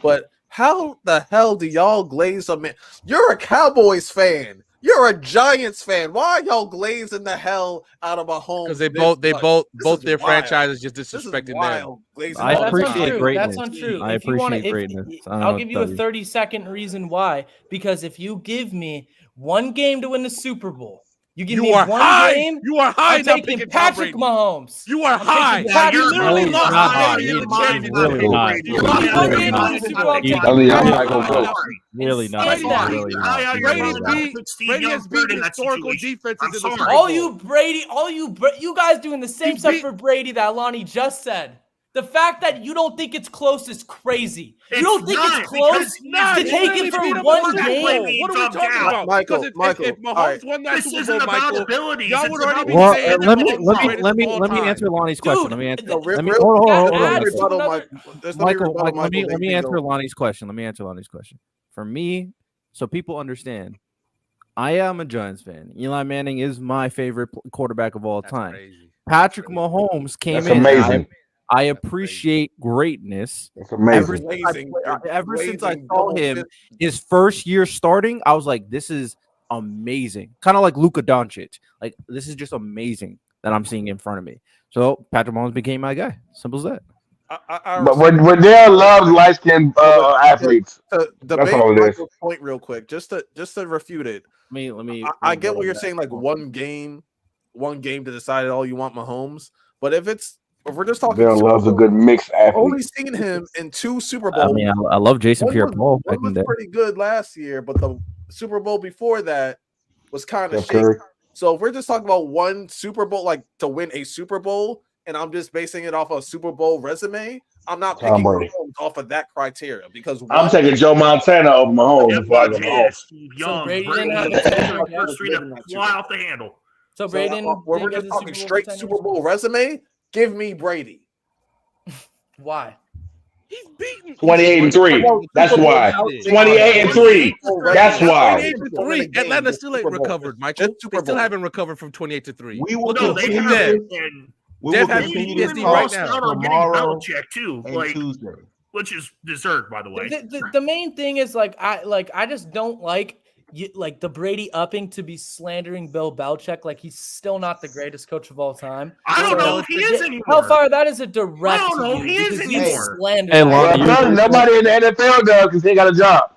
Speaker 14: But how the hell do y'all glaze a man? You're a Cowboys fan. You're a Giants fan. Why are y'all glazing the hell out of Mahomes?
Speaker 6: Because both their franchises just disrespected them.
Speaker 2: I appreciate greatness.
Speaker 5: That's untrue.
Speaker 2: I appreciate greatness.
Speaker 5: I'll give you a 30-second reason why. Because if you give me one game to win the Super Bowl, you give me one game.
Speaker 6: You are high.
Speaker 5: I'm taking Patrick Mahomes.
Speaker 6: You are high.
Speaker 5: You're literally
Speaker 2: not high. Really not. Really not.
Speaker 6: Brady has beaten historical defenses in the Super Bowl.
Speaker 5: All you guys doing the same stuff for Brady that Lonnie just said. The fact that you don't think it's close is crazy. You don't think it's close to take it for one game.
Speaker 6: What are we talking about?
Speaker 14: Michael,
Speaker 6: if Mahomes won that Super Bowl, Michael, y'all would already be
Speaker 2: Well,
Speaker 6: saying
Speaker 2: let me answer Lonnie's question. Let me answer. Hold on, Michael. Let me answer Lonnie's question. For me, so people understand, I am a Giants fan. Eli Manning is my favorite quarterback of all time. Patrick Mahomes came in.
Speaker 7: Amazing.
Speaker 2: I appreciate greatness.
Speaker 7: That's amazing.
Speaker 2: Ever since I saw him his first year starting, I was like, this is amazing. Kind of like Luka Doncic. Like, this is just amazing that I'm seeing in front of me. So Patrick Mahomes became my guy. Simple as that.
Speaker 7: But Riddell loves light-skinned athletes.
Speaker 14: That's all it is. Point real quick, just to refute it.
Speaker 2: Let me.
Speaker 14: I get what you're saying. Like one game to decide it all. You want Mahomes, but if we're just talking,
Speaker 7: Riddell loves a good mixed athlete.
Speaker 14: Only seen him in 2 Super Bowls.
Speaker 2: I mean, I love Jason Pierre-Paul.
Speaker 14: One was pretty good last year, but the Super Bowl before that was kind of shaky. So if we're just talking about one Super Bowl, like to win a Super Bowl, and I'm just basing it off a Super Bowl resume, I'm not picking Mahomes off of that criteria because
Speaker 7: I'm taking Joe Montana over Mahomes before I go Mahomes.
Speaker 12: So Brady didn't have the first three to fly off the handle.
Speaker 5: So Brady,
Speaker 14: we're just talking straight Super Bowl resume. Give me Brady.
Speaker 5: Why?
Speaker 6: He's beaten
Speaker 7: 28-3. That's why. 28-3. That's why.
Speaker 6: 28-3. Atlanta still ain't recovered, Michael. They still haven't recovered from 28-3.
Speaker 1: We will
Speaker 6: continue that. Dev has PTSD right now.
Speaker 12: Tomorrow too,
Speaker 1: and Tuesday,
Speaker 12: which is deserved, by the way.
Speaker 5: The main thing is I just don't like the Brady upping to be slandering Bill Belichick like he's still not the greatest coach of all time.
Speaker 12: I don't know if he is anymore.
Speaker 5: Hellfire, that is a direct.
Speaker 12: I don't know if he is anymore.
Speaker 7: Nobody in the NFL does because they got a job.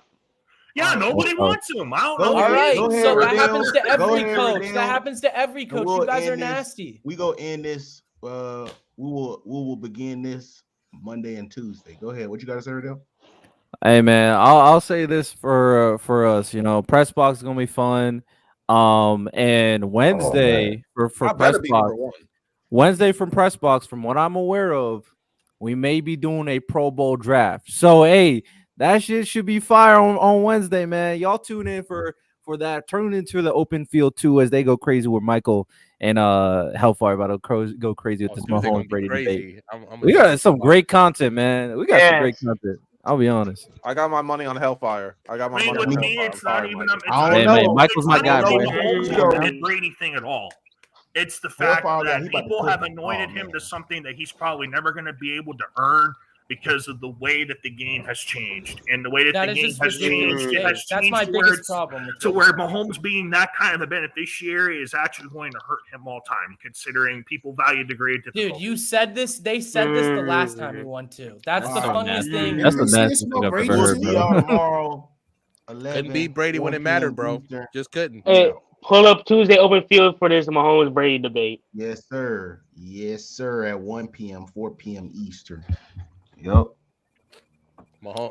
Speaker 12: Yeah, nobody wants him. I don't know.
Speaker 5: All right, so that happens to every coach. That happens to every coach. You guys are nasty.
Speaker 1: We go end this. We will begin this Monday and Tuesday. Go ahead. What you got to say, Riddell?
Speaker 2: Hey man, I'll say this for us. You know, press box is gonna be fun. And Wednesday for press box. Wednesday from press box, from what I'm aware of, we may be doing a Pro Bowl draft. So hey, that shit should be fire on Wednesday, man. Y'all tune in for that. Turn into the open field too as they go crazy with Michael and Hellfire about to go crazy with this Mahomes Brady debate. We got some great content, man. We got some great content. I'll be honest.
Speaker 14: I got my money on Hellfire.
Speaker 12: With me, it's not even.
Speaker 2: Michael's my guy, boy.
Speaker 12: The Brady thing at all. It's the fact that people have anointed him to something that he's probably never going to be able to earn because of the way that the game has changed and the way that the game has changed. It has
Speaker 5: That's
Speaker 12: changed
Speaker 5: my biggest problem.
Speaker 12: to where Mahomes being that kind of a beneficiary is actually going to hurt him all time, considering people value degree of difficulty.
Speaker 5: Dude, you said this. They said this the last time he won too. That's the funniest thing.
Speaker 2: That's the nastiest thing I've ever heard, bro.
Speaker 6: Couldn't beat Brady when it mattered, bro. Just couldn't.
Speaker 13: Hey, pull up Tuesday open field for this Mahomes Brady debate.
Speaker 1: Yes, sir. Yes, sir. At 1 p.m., 4 p.m. Eastern. Yep.
Speaker 6: Mahomes.